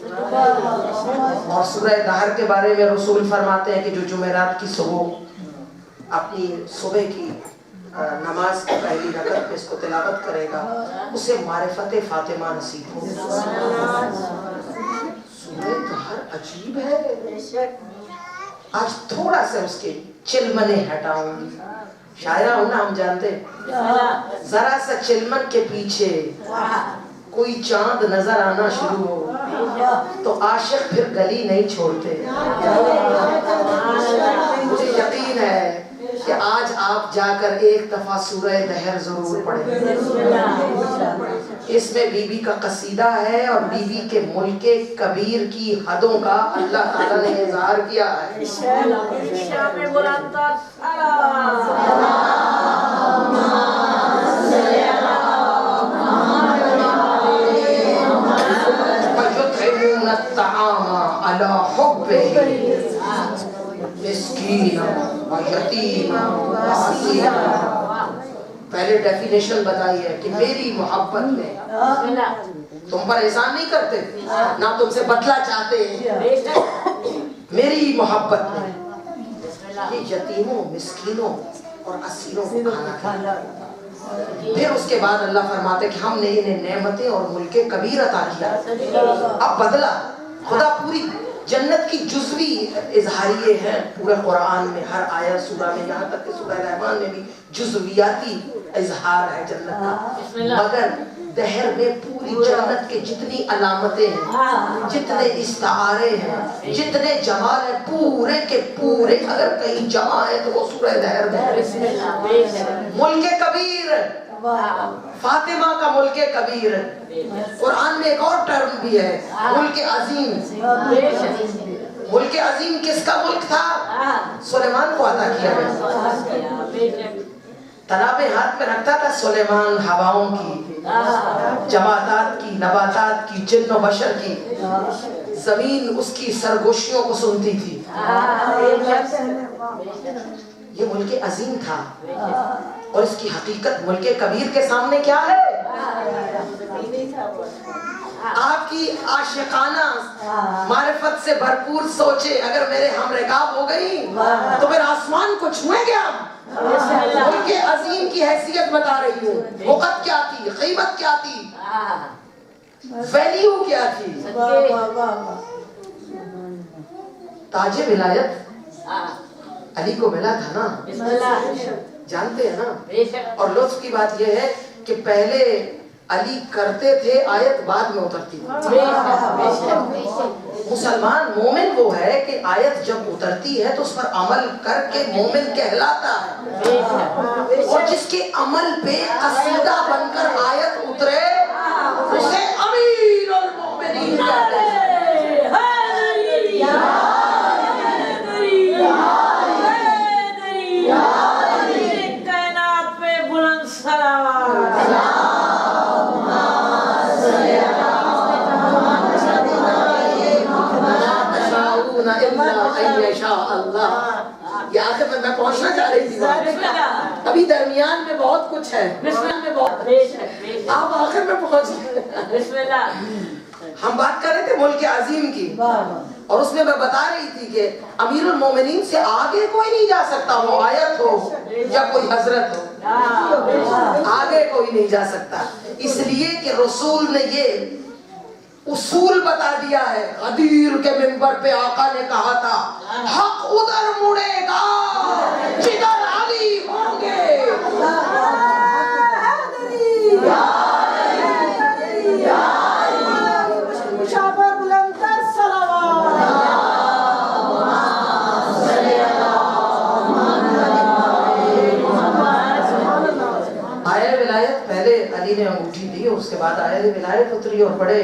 اور سورہ طہر کے بارے میں رسول فرماتے ہیں کہ جو جمعرات کی صبح اپنی صبح کی نماز کی پہلی رکعت میں اس کو تلاوت کرے گا اسے معرفت فاطمہ نصیب ہوگا. سورہ طہر عجیب ہے. آج تھوڑا سا اس کے چلمنے ہٹاؤں گی. شاعرہ ہونا ہم جانتے, ذرا سا چلمن کے پیچھے کوئی چاند نظر آنا شروع ہو تو عاشق پھر گلی نہیں چھوڑتے. مجھے یقین ہے کہ آج آپ جا کر ایک دفعہ سورہ طہر ضرور پڑھیں. اس میں بی بی کا قصیدہ ہے اور بی بی کے ملک کبیر کی حدوں کا اللہ تعالیٰ نے اظہار کیا ہے. وَيُطْعِمُونَ الطَّعَامَ عَلَى حُبِّهِ مسکینا ویتیما واسیرا. پہلے ڈیفینیشن بتائی ہے کہ میری محبت میں تم پر احسان نہیں کرتے, نہ تم سے بدلہ چاہتے ہیں. میری محبت میں یہ یتیموں, مسکینوں اور اسیروں کو کھانا کھانا. پھر اس کے بعد اللہ فرماتے کہ ہم نے انہیں نعمتیں اور ملک کبیر عطا کیا. اب بدلہ خدا پوری جنت کی جزوی اظہاریے ہیں پورے قرآن میں, ہر آیت سورہ میں, یہاں تک کہ سورہ رحمان میں بھی جزویاتی اظہار ہے جنت کا. مگر دہر میں پوری جنت کے جتنی علامتیں ہیں, جتنے استعارے ہیں, جتنے جمال ہیں, پورے کے پورے اگر کہیں جمع ہے تو وہ سورہ دہر میں. ملک کبیر, فاطمہ کا ملک کبیر. قرآن میں ایک اور ٹرم بھی ہے, ملک عظیم. ملک عظیم کس کا ملک تھا؟ سلیمان کو عطا کیا گیا. تنابیں ہاتھ میں رکھتا تھا سلیمان, ہواؤں کی, جمادات کی, نباتات کی, جن و بشر کی. زمین اس کی سرگوشیوں کو سنتی تھی. یہ ملک عظیم تھا. اور اس کی حقیقت ملک کبیر کے سامنے کیا ہے؟ آپ کی عاشقانہ معرفت سے بھرپور سوچے اگر میرے ہم رکاب ہو گئی تو پھر آسمان کو چھوئیں گے آپ. ملک عظیم کی حیثیت بتا رہی ہوں. وقت کیا تھی, قیمت کیا تھی, ویلیو کیا تھی. تاج ولایت علی کو ملا تھا نا, جانتے ہیں نا. اور لطف کی بات یہ ہے کہ پہلے علی کرتے تھے, آیت بعد میں اترتی تھی. مسلمان مومن وہ ہے کہ آیت جب اترتی ہے تو اس پر عمل کر کے مومن کہلاتا ہے. اور جس کے عمل پہ قصیدہ بن کر آیت اترے اسے امیر المومنین کہتے ہیں. میں پہنچنا چاہ رہی تھی وہاں۔ بسم اللہ ابھی درمیان میں بہت کچھ ہے، بسم اللہ بے شک آپ آخر میں پہنچ گئے۔ بسم اللہ ہم بات کر رہے تھے ملک عظیم کی، اور اس میں بتا رہی تھی کہ امیر المومنین سے آگے کوئی نہیں جا سکتا، وہ آیت ہو یا کوئی حضرت ہو، آگے کوئی نہیں جا سکتا، اس لیے کہ رسول نے یہ اصول بتا دیا ہے۔ غدیر کے منبر پہ آقا نے کہا تھا حق ادھر مڑے گا جدھر علی ہوں گے۔ آیا ولایت پہلے علی نے انگوٹھی دی، اس کے بعد آیا ولایت اتری، اور بڑے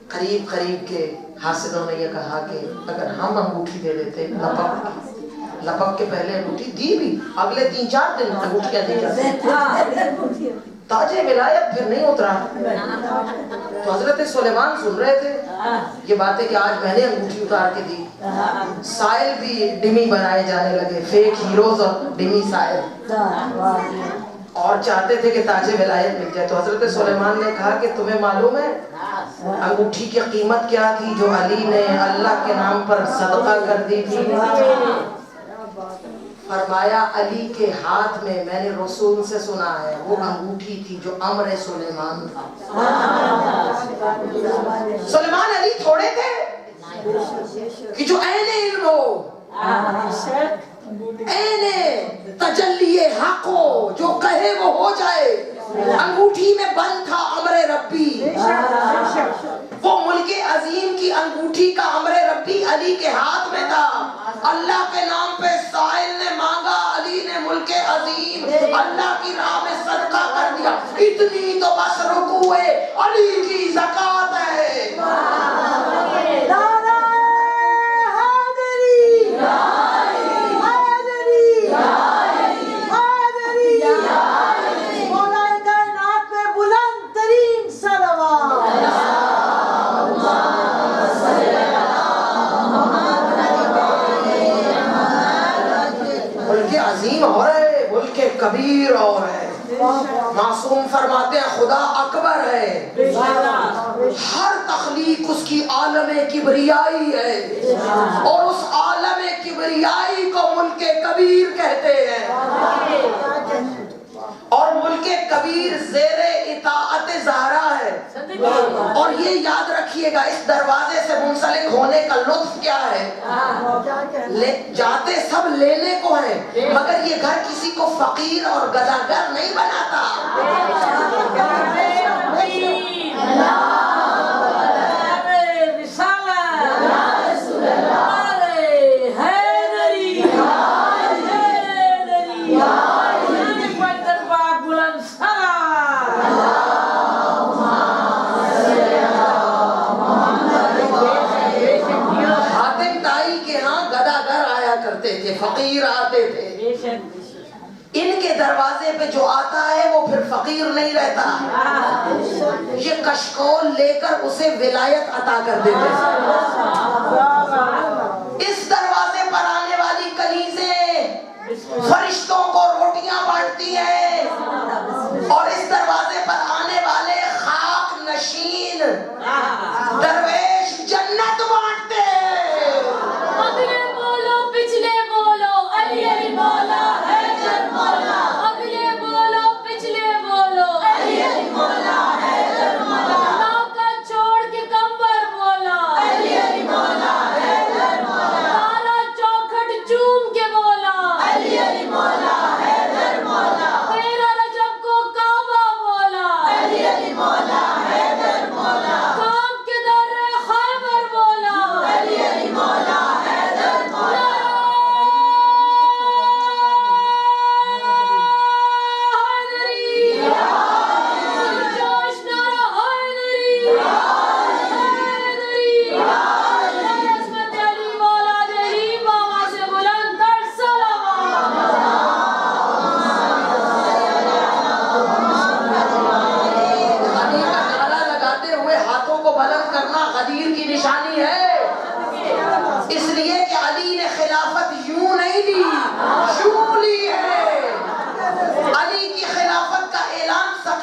قریب کے حاسدوں نے یہ کہا کہ اگر ہم انگوٹھی دے دیتے لپک کے پہلے انگوٹھی دی بھی، اگلے 3-4 دن انگوٹھیاں دی جاتی، تاج ولایت پھر نہیں اترا۔ تو حضرت سلیمان سن رہے تھے یہ باتیں کہ آج میں نے انگوٹھی اتار کے دی، سائل بھی ڈمی بنائے جانے لگے، فیک ہیروز اور ڈمی سائل، اور چاہتے تھے کہ تاج ولایت مل جائے۔ تو حضرت سلیمان نے کہا کہ تمہیں معلوم ہے انگوٹھی کی قیمت کیا تھی جو علی نے اللہ کے نام پر صدقہ کر دی تھی؟ فرمایا علی کے ہاتھ میں نے رسول سے سنا ہے وہ انگوٹھی تھی جو امر سلیمان تھا۔ سلیمان علی تھوڑے تھے کہ جو عین علم ہو، عین تجلی حق ہو، جو کہے وہ ہو جائے۔ انگوٹھی میں بند تھا امر ربی، وہ ملک عظیم کی انگوٹھی کا امر ربی علی کے ہاتھ میں تھا۔ اللہ کے نام پہ سائل نے مانگا، علی نے ملک عظیم اللہ کی راہ میں صدقہ کر دیا، اتنی تو بس رکوع علی کی زکات ہے۔ اور ہے ملک کبیر اور ہے، معصوم فرماتے ہیں خدا اکبر ہے، ہر تخلیق اس کی عالم کبریائی ہے، اور اس عالم کبریائی کو ملک کبیر کہتے ہیں، اور ملک کبیر زیر اطاعت زہرا ہے۔ اور یہ یاد رکھیے گا اس دروازے سے منسلک ہونے کا لطف کیا ہے، جاتے سب لینے کو ہیں، مگر یہ گھر کسی کو فقیر اور گداگر نہیں بناتا۔ فقیر آتے تھے، ان کے دروازے پہ جو آتا ہے وہ پھر فقیر نہیں رہتا، یہ کشکول لے کر اسے ولایت عطا کر دیتے ہیں۔ اس دروازے پر آنے والی کنیزیں فرشتوں کو روٹیاں بانٹتی ہیں، اور اس دروازے پر آنے والے خاک نشین درویش جنت بانٹتے ہیں۔ اس لیے کہ علی نے خلافت یوں نہیں لی،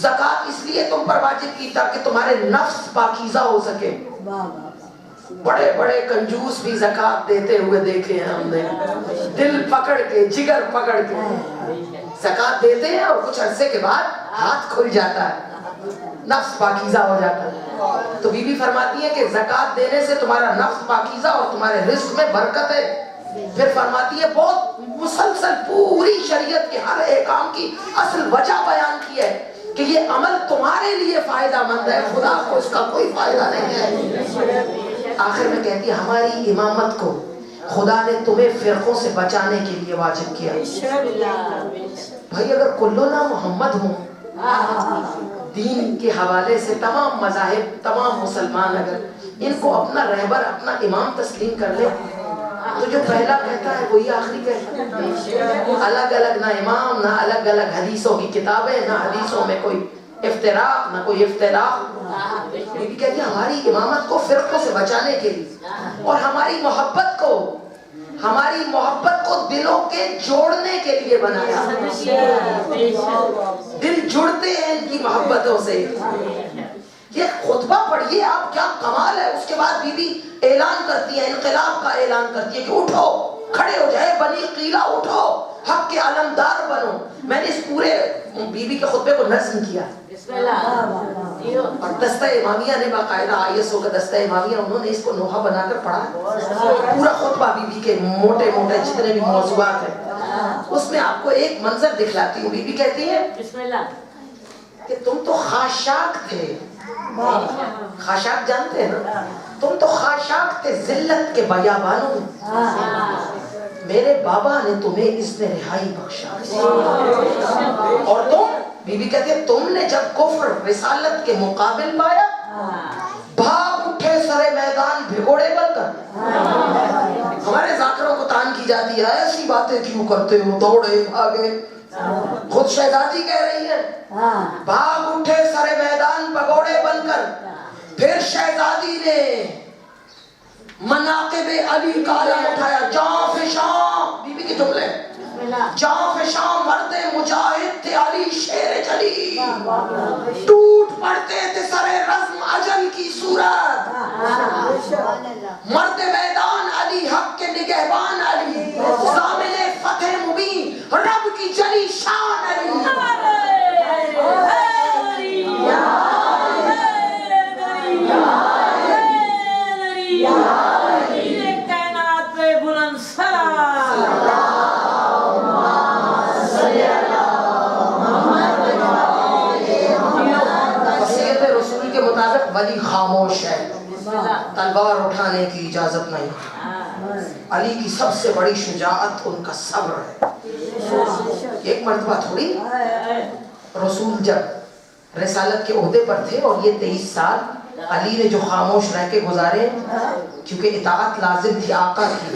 زکات اس لیے تم پر واجب کی تاکہ تمہارے نفس پاکیزہ ہو سکے. بڑے بڑے کنجوس بھی زکات دیتے ہوئے دیکھے ہیں ہم نے, دل پکڑ کے, جگر پکڑ کے زکات دیتے ہیں اور کچھ عرصے کے بعد ہاتھ کھل جاتا ہے, نفس پاکیزہ ہو جاتا ہے. تو بی بی فرماتی ہے کہ زکات دینے سے تمہارا نفس پاکیزہ اور تمہارے رزق میں برکت ہے. پھر فرماتی ہے بہت مسلسل پوری شریعت کے ہر ایک کام کی اصل وجہ بیان کی ہے کہ یہ عمل تمہارے لیے فائدہ مند ہے, خدا کو اس کا کوئی فائدہ نہیں ہے. آخر میں کہتی ہے ہماری امامت کو خدا نے تمہیں فرقوں سے بچانے کے لیے واجب کیا. بھائی اگر کلنا محمد ہوں, دین کے حوالے سے تمام مذاہب, تمام مسلمان اگر ان کو اپنا رہبر, اپنا امام تسلیم کر لے تو جو پہلا کہتا ہے وہی آخری کہتا ہے. الگ الگ نہ امام, نہ الگ الگ حدیثوں کی کتابیں, نہ حدیثوں میں کوئی افتراق, نہ کوئی اختلاف. یہ بھی کہتی ہے ہماری امامت کو فرقوں سے بچانے کے لیے اور ہماری محبت کو دلوں کے جوڑنے کے لیے بنایا. دل جڑتے ہیں ان کی محبتوں سے. یہ خطبہ پڑھیے آپ, کیا کمال ہے. اس کے بعد بی بی اعلان کرتی ہے, انقلاب کا اعلان کرتی ہے کہ اٹھو, کھڑے ہو جائے بنی قیلہ, اٹھو, حق کے علمدار بنو. میں نے اس پورے بی بی کے خطبے کو نظم کیا اور دستہ امامیہ نے باقاعدہ ISO کا دستہ امامیہ, انہوں نے اس کو نوحہ بنا کر پڑھا. پورا خطبہ بی بی کے موٹے موٹے جتنے بھی موضوعات ہیں اس میں آپ کو ایک منظر دکھلاتی ہوں. بی بی کہتی ہے کہ تم تو خاشاک تھے. خاشاک جانتے ہیں نا, تم تو خاشاک تھے ذلت کے بیابانوں میں, میرے بابا نے تمہیں اس نے رہائی بخشا. اور تم, بی بی کہتے ہیں تم نے جب کفر رسالت کے مقابل پایا, بھاگ اٹھے سرے میدان بھگوڑے بن کر. ہمارے ذاکروں کو تان کی جاتی ہے ایسی باتیں کیوں کرتے ہو, دوڑے بھاگے. خود شہزادی کہہ رہی ہے بھاگ اٹھے سرے میدان بھگوڑے بن کر. پھر شہزادی نے مناقب علی کا علم اٹھایا. جاں فشاں, بی بی کے جملے, جاں فشاں مرد مجاہد تھے علی شیر جلی, ٹوٹ پڑتے تھے سرے رزم اجل کی صورت. مرد میدان علی, حق کے نگہبان علی, ضامن فتح مبین, رب کی جلی شان علی. ولی خاموش ہے, تلوار اٹھانے کی اجازت نہیں. علی کی سب سے بڑی شجاعت ان کا صبر ہے. ایک مرتبہ تھوڑی, رسول جب رسالت کے عہدے پر تھے اور یہ 23 سال علی نے جو خاموش رہ کے گزارے, کیونکہ اطاعت لازم تھی آقا کی,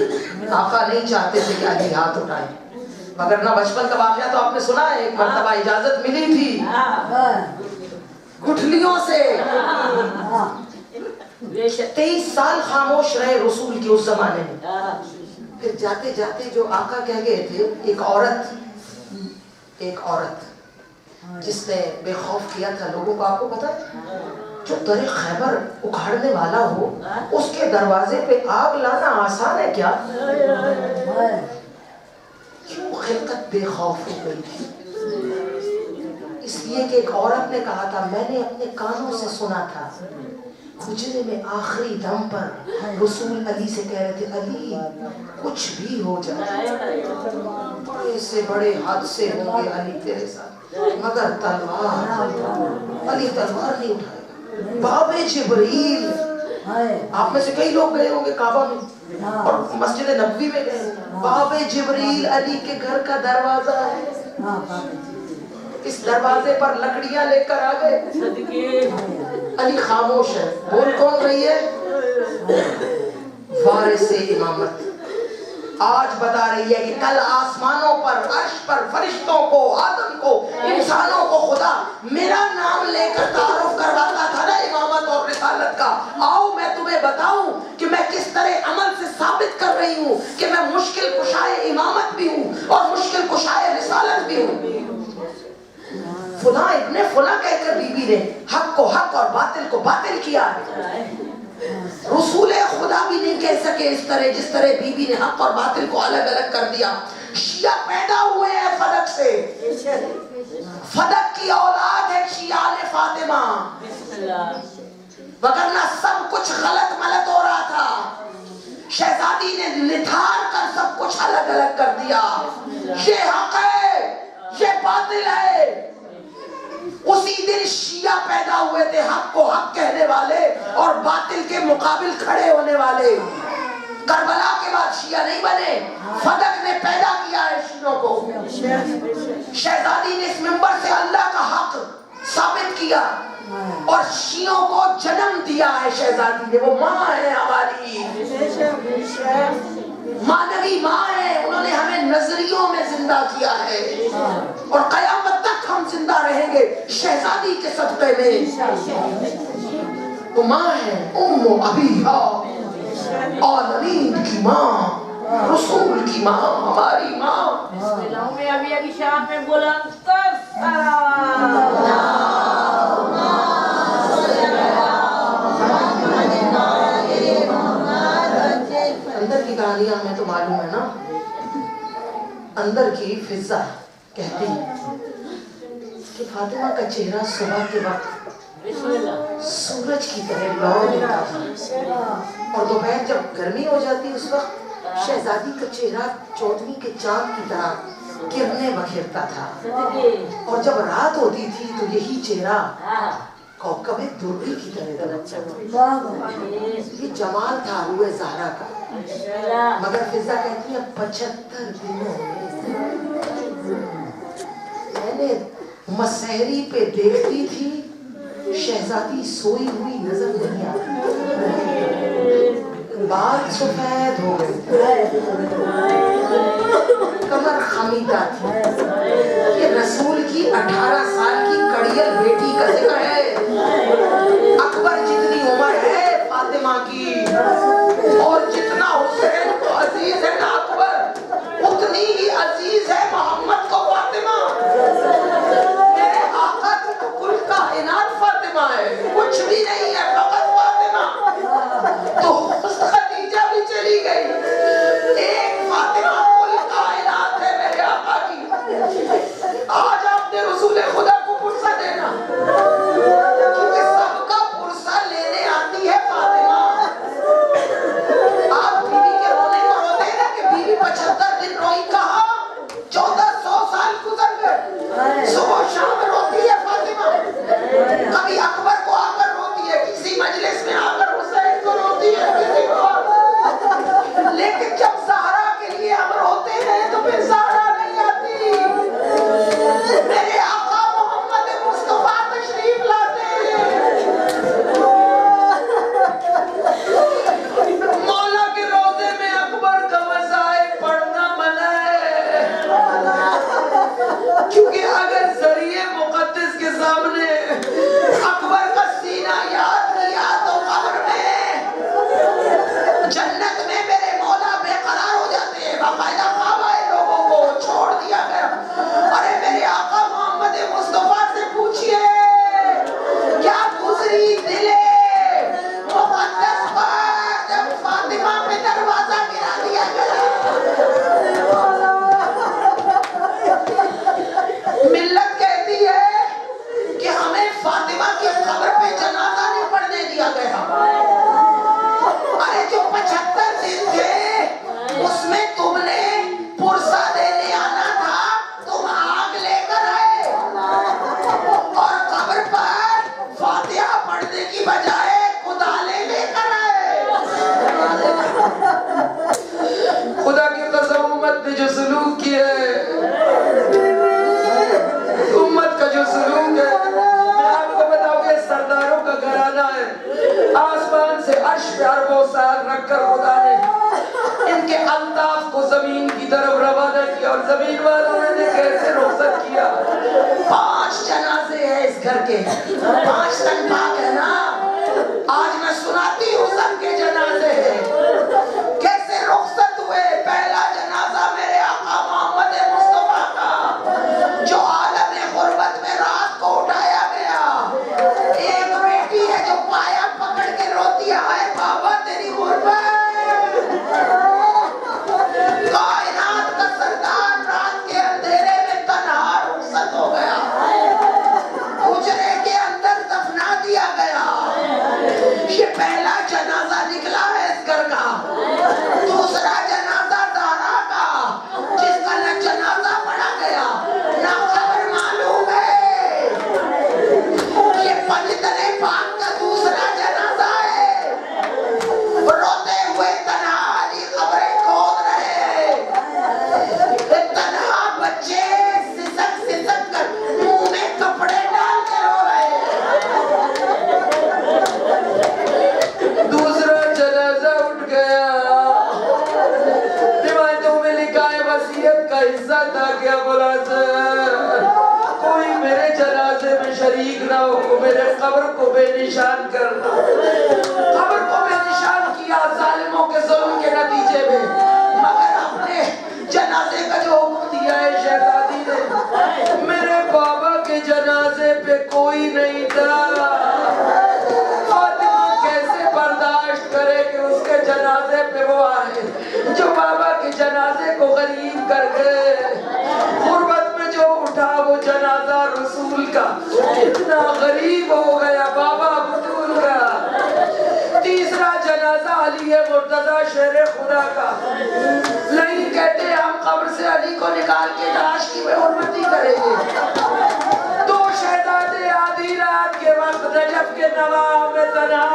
آقا نہیں چاہتے تھے کہ علی ہاتھ اٹھائے. مگر نہ بچپن کا واقعہ تو آپ نے سنا ہے, ایک مرتبہ اجازت ملی تھی گٹھلیوں سے. 23 سال خاموش رہے رسول کے اس زمانے میں. پھر جاتے جاتے جو آقا کہہ گئے تھے, ایک عورت جس نے بے خوف کیا تھا لوگوں کو, آپ کو پتا ہے, جو در خیبر اکھاڑنے والا ہو اس کے دروازے پہ آگ لانا آسان ہے کیا؟ کیوں خلقت بے خوف ہو گئی تھی؟ اس لیے کہ ایک عورت نے کہا تھا, میں نے اپنے کانوں سے سنا تھا حجرے میں آخری دم پر رسول علی سے کہہ رہے تھے, علی کچھ بھی ہو جائے, بڑے سے بڑے حادثے ہوں گے علی تیرے ساتھ, مگر تلوار, علی تلوار نہیں اٹھائے گا. باب جبریل, آپ میں سے کئی لوگ گئے ہوں گے کعبہ میں اور مسجد نبوی میں گئے. باب جبریل علی کے گھر کا دروازہ ہے, اس دروازے پر لکڑیاں لے کر آ گئے. علی خاموش ہے, بول کون رہی ہے؟ وارث امامت. آج بتا رہی ہے کہ کل آسمانوں پر, عرش پر فرشتوں کو, آدم کو, انسانوں کو خدا میرا نام لے کر تعارف کرواتا تھا نا امامت اور رسالت کا. آؤ میں تمہیں بتاؤں کہ میں کس طرح عمل سے ثابت کر رہی ہوں کہ میں مشکل کشائے امامت بھی ہوں اور مشکل کشائے رسالت بھی ہوں. فلاں ابن فلاں کہہ کر بی بی نے حق کو حق اور باطل کو باطل کیا ہے. رسول خدا بھی نہیں کہہ سکے اس طرح جس طرح بی بی نے حق اور باطل کو الگ الگ کر دیا. شیعہ پیدا ہوئے ہیں فدق سے. فدق کی اولاد ہے شیعہ آل فاطمہ. وگرنہ سب کچھ غلط ملت ہو رہا تھا. شہزادی نے نتھار کر سب کچھ الگ الگ کر دیا. یہ حق ہے, یہ باطل ہے. اسی دن شیعہ پیدا ہوئے تھے, حق کو حق کہنے والے اور باطل کے مقابل کھڑے ہونے والے. کربلا کے بعد شیعہ نہیں بنے, فدق نے پیدا کیا ہے شیعوں کو. شہزادی نے اس منبر سے اللہ کا حق ثابت کیا اور شیعوں کو جنم دیا ہے. شہزادی نے, وہ ماں ہے ہماری, مانوی ماں ہے. انہوں نے ہمیں نظریوں میں زندہ کیا ہے اور قیامت تک ہم زندہ رہیں گے شہزادی کے صدقے میں. وہ ماں ہے, ام ابیہا, عالمین کی ماں, رسول کی ماں, ہماری ماں. ابھی ابھی شام میں بلند تر اندر کی کہانیاں ہمیں تو معلوم ہے نا. اندر کی فضا کہتی کہ فاطمہ کا چہرہ صبح کے وقت سورج کی طرح لو دیتا تھا اور دوپہر جب گرمی ہو جاتی اس وقت شہزادی کا چہرہ چودھویں کے چاند کی طرح کرنے بکھیرتا تھا. اور جب رات ہوتی تھی تو یہی چہرہ کوکب دربی کی طرح دلچتا. یہ جمال تھا روح زہرا کا. مگر فضا کہتی ہے 75 دنوں میں نے مسحری پہ دیکھتی تھی شہزادی سوئی ہوئی نظر نہیں آتی. بال سفید ہو گئے, کمر خمیدہ تھی. یہ رسول کی 18 سال کی کڑیل بیٹی کا ذکر ہے. اکبر جتنی عمر ہے فاطمہ کی اور جتنا حسین کو عزیز ہے نا اکبر, اتنی ہی عزیز ہے محمد کو فاطمہ. میرے آقا کی تو کل کائنات فاطمہ ہے, کچھ بھی نہیں ہے فقط فاطمہ. تو خدیجہ بھی چلی گئی, ایک فاطمہ کل کائنات ہے میرے آقا کی. آج آپ نے رسول خدا کو پرسہ دینا کیونکہ سب کا پرسہ لینے آتی ہے فاطمہ. آپ بیوی کے رونے کو روتے ہیں نا کہ بیوی 75 دن روئی, کہا 1400 سال گزر گئے. صبح شام روتی ہے فاطمہ. کبھی اکبر کو آ کر روتی ہے, کسی مجلس میں آ کر حسین کو روتی ہے, کسی کو. لیکن جب زہرا کے لیے ہم روتے ہیں تو پھر زہرا نہیں آتی. میرے آقا محمد مصطفیٰ تشریف لاتے ہیں. مولا کے روضے میں اکبر کا مذاہب پڑھنا منع ہے, کیونکہ اگر ذریعے مقدس کے سامنے اکبر کا سینہ یاد کیا تو قبر میں, جنت میں میرے مولا بے قرار ہو جاتے ہیں. باقاعدہ خواب آئے لوگوں کو چھوڑ دیا گیا. ارے میرے آقا محمد مصطفیٰ سے پوچھئے کیا گزری دل مقدس پر جب فاطمہ پہ دروازہ گرا دیا گیا. ملت کہتی ہے کہ ہمیں فاطمہ کی قبر پہ جنازہ نہیں پڑھنے دیا گیا. ارے جو 75 دن تھے اس میں تم نے پرسہ دینے آنا تھا, تم آگ لے کر آئے اور قبر پر فاتحہ پڑھنے کی بجائے کدالے لے کر آئے. خدا کی قسم امت نے جو سلوک کیا ہے, امت کا جو سلوک ہے, میں آپ کو بتاؤں کہ سرداروں کا گھرانہ ہے. آسمان سے عرش پہ اربوں سال رکھ کر خدا نے ان کے الطاف کو زمین کی طرف روانہ کیا اور زمین والوں نے کیسے رخصت کیا. 5 جنازے ہیں اس گھر کے, 5 تن پاک ہے نا. آج میں سناتی ہوں سب کے جنازے ہیں کیسے رخصت ہوئے. پہلا جنازہ میرے آقا محمد مصطفیٰ کا جو عالم غربت میں رات کو نہ ہو میرے قبر کو بے نشان کرنا. قبر کو بے نشان کیا ظالموں کے ظلم کے نتیجے میں, مگر اپنے جنازے کا جو حکم دیا ہے شہزادی نے, میرے بابا کے جنازے پہ کوئی نہیں تھا. فاطمہ کیسے برداشت کرے کہ اس کے جنازے پہ وہ آئے جو بابا کے جنازے کو غریب کر گئے. غربت میں جو اٹھا وہ جنازہ رسول کا اتنا غریب ہو گیا بابا بطول کا. تیسرا جنازہ علی مرتضیٰ شیر خدا کا. نہیں کہتے ہم قبر سے علی کو نکال کے لاش کی بے حرمتی کریں گے. دو شہزادے آدھی رات کے وقت نجف کے نواح میں تنہا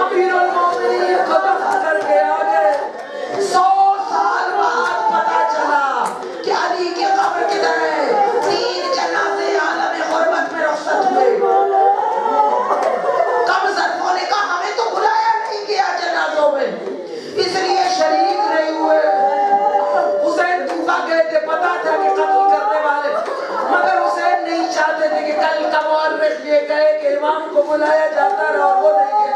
امیر المومنین کو دفن کر کے آ گئے. 100 سال بعد پتا چلا کہ علی کی قبر کدھر ہے. 3 جنازے عالم غربت میں رخصت ہوئے. کم ظرفوں نے کہا ہمیں تو بلایا نہیں گیا جنازوں میں, اس لیے شریک نہیں ہوئے. حسین کوفہ گئے تھے, پتا تھا کہ قتل کرنے والے, مگر حسین نہیں چاہتے تھے کہ کل کا مورخ یہ کہے کہ امام کو بلایا جاتا رہا اور وہ نہیں گئے.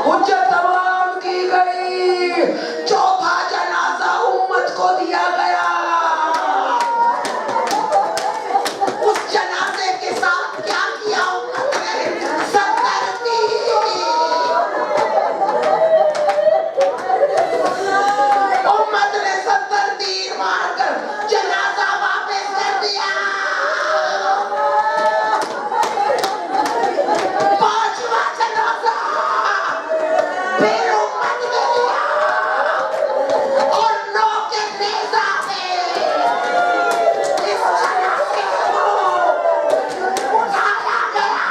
حجت تمام کی گئی. چوتھا جنازہ امت کو دیا گیا. اس جنازے کے ساتھ کیا کیا امت نے؟ 70 تیر. امت نے 70 تیر مار کر جنازہ واپس کر دیا. 5واں جنازہ پھر امت نے لیا اور 9 کے نیزہ میں اس جنازے کو اٹھایا گیا.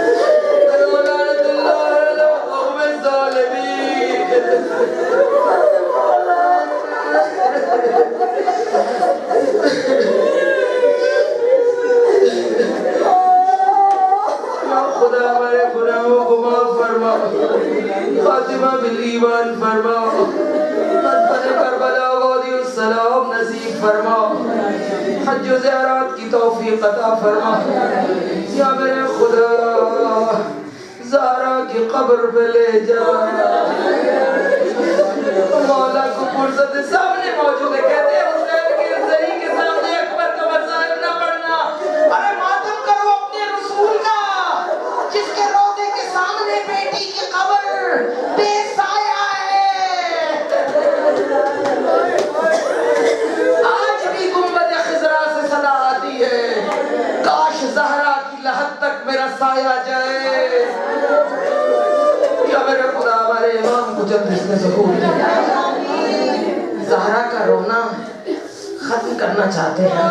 لعنت اللہ علی القوم الظالمین. یا خدا ہمارے گناہوں کو معاف فرما, خاتمہ بالایمان فرما, مدفن کربلا غوث السلام نصیب فرما, حج و زیارات کی توفیق عطا فرما. یا میرے خدا زہرا کی قبر پہ لے جا. مولا کو فرصت سامنے موجود ہے, کہتے ہیں حسین کے زہی کے سامنے اکبر کا مذاہب نہ پڑھنا. ارے ماتم کرو اپنے رسول کا, جس کے روضے کے سامنے بیٹی کی قبر بے سایہ ہے. آج بھی گنبد خضرا سے صدا آتی ہے, کاش زہرا کی لحد تک میرا سایہ جائے. یا میرے خدا ہمارے امام کو جلد اس میں ظہور دے. زہرا کا رونا ختم کرنا چاہتے ہیں.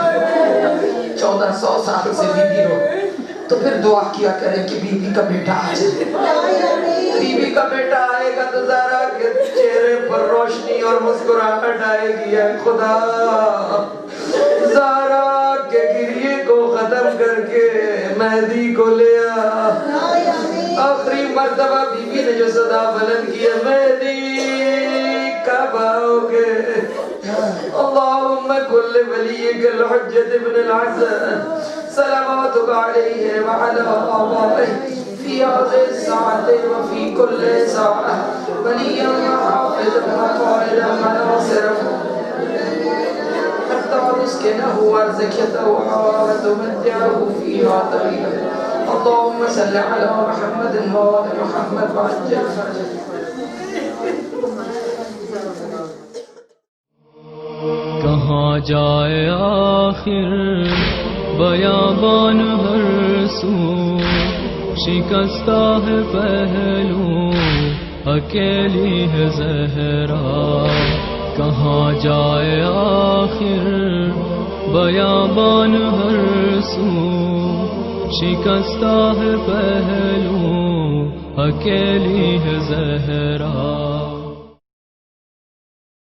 1400 سال سے بی بی رو, تو پھر دعا کیا کریں کہ بی بی کا بیٹا آ جائے. بی بی کا بیٹا آئے گا تو زہرا کے چہرے پر روشنی اور مسکراہٹ آئے گی. اے خدا زہرا کے گریے کو ختم کر کے مہدی کو لے آ. آخری مرتبہ بی بی نے جو صدا بلند کی ہے, مہدی کب آؤ گے؟ اللہم کل ولیک الحجت ابن الحسن صلواتک علیہ وعلی آبائہ فی هذه الساعة وفی کل ساعة ولیا وحافظا وقائدا مناصرا حتى تسكنه وارزقته وتمتعه فيها طويلا. اللهم صل على محمد وآل محمد وعجل فرجه. کہاں جائے آخر بیابان ہر سو, شکستہ ہے پہلو اکیلی ہے زہرا. کہاں جائے آخر بیابان ہر سو, شکستہ ہے پہلو اکیلی ہے زہرا.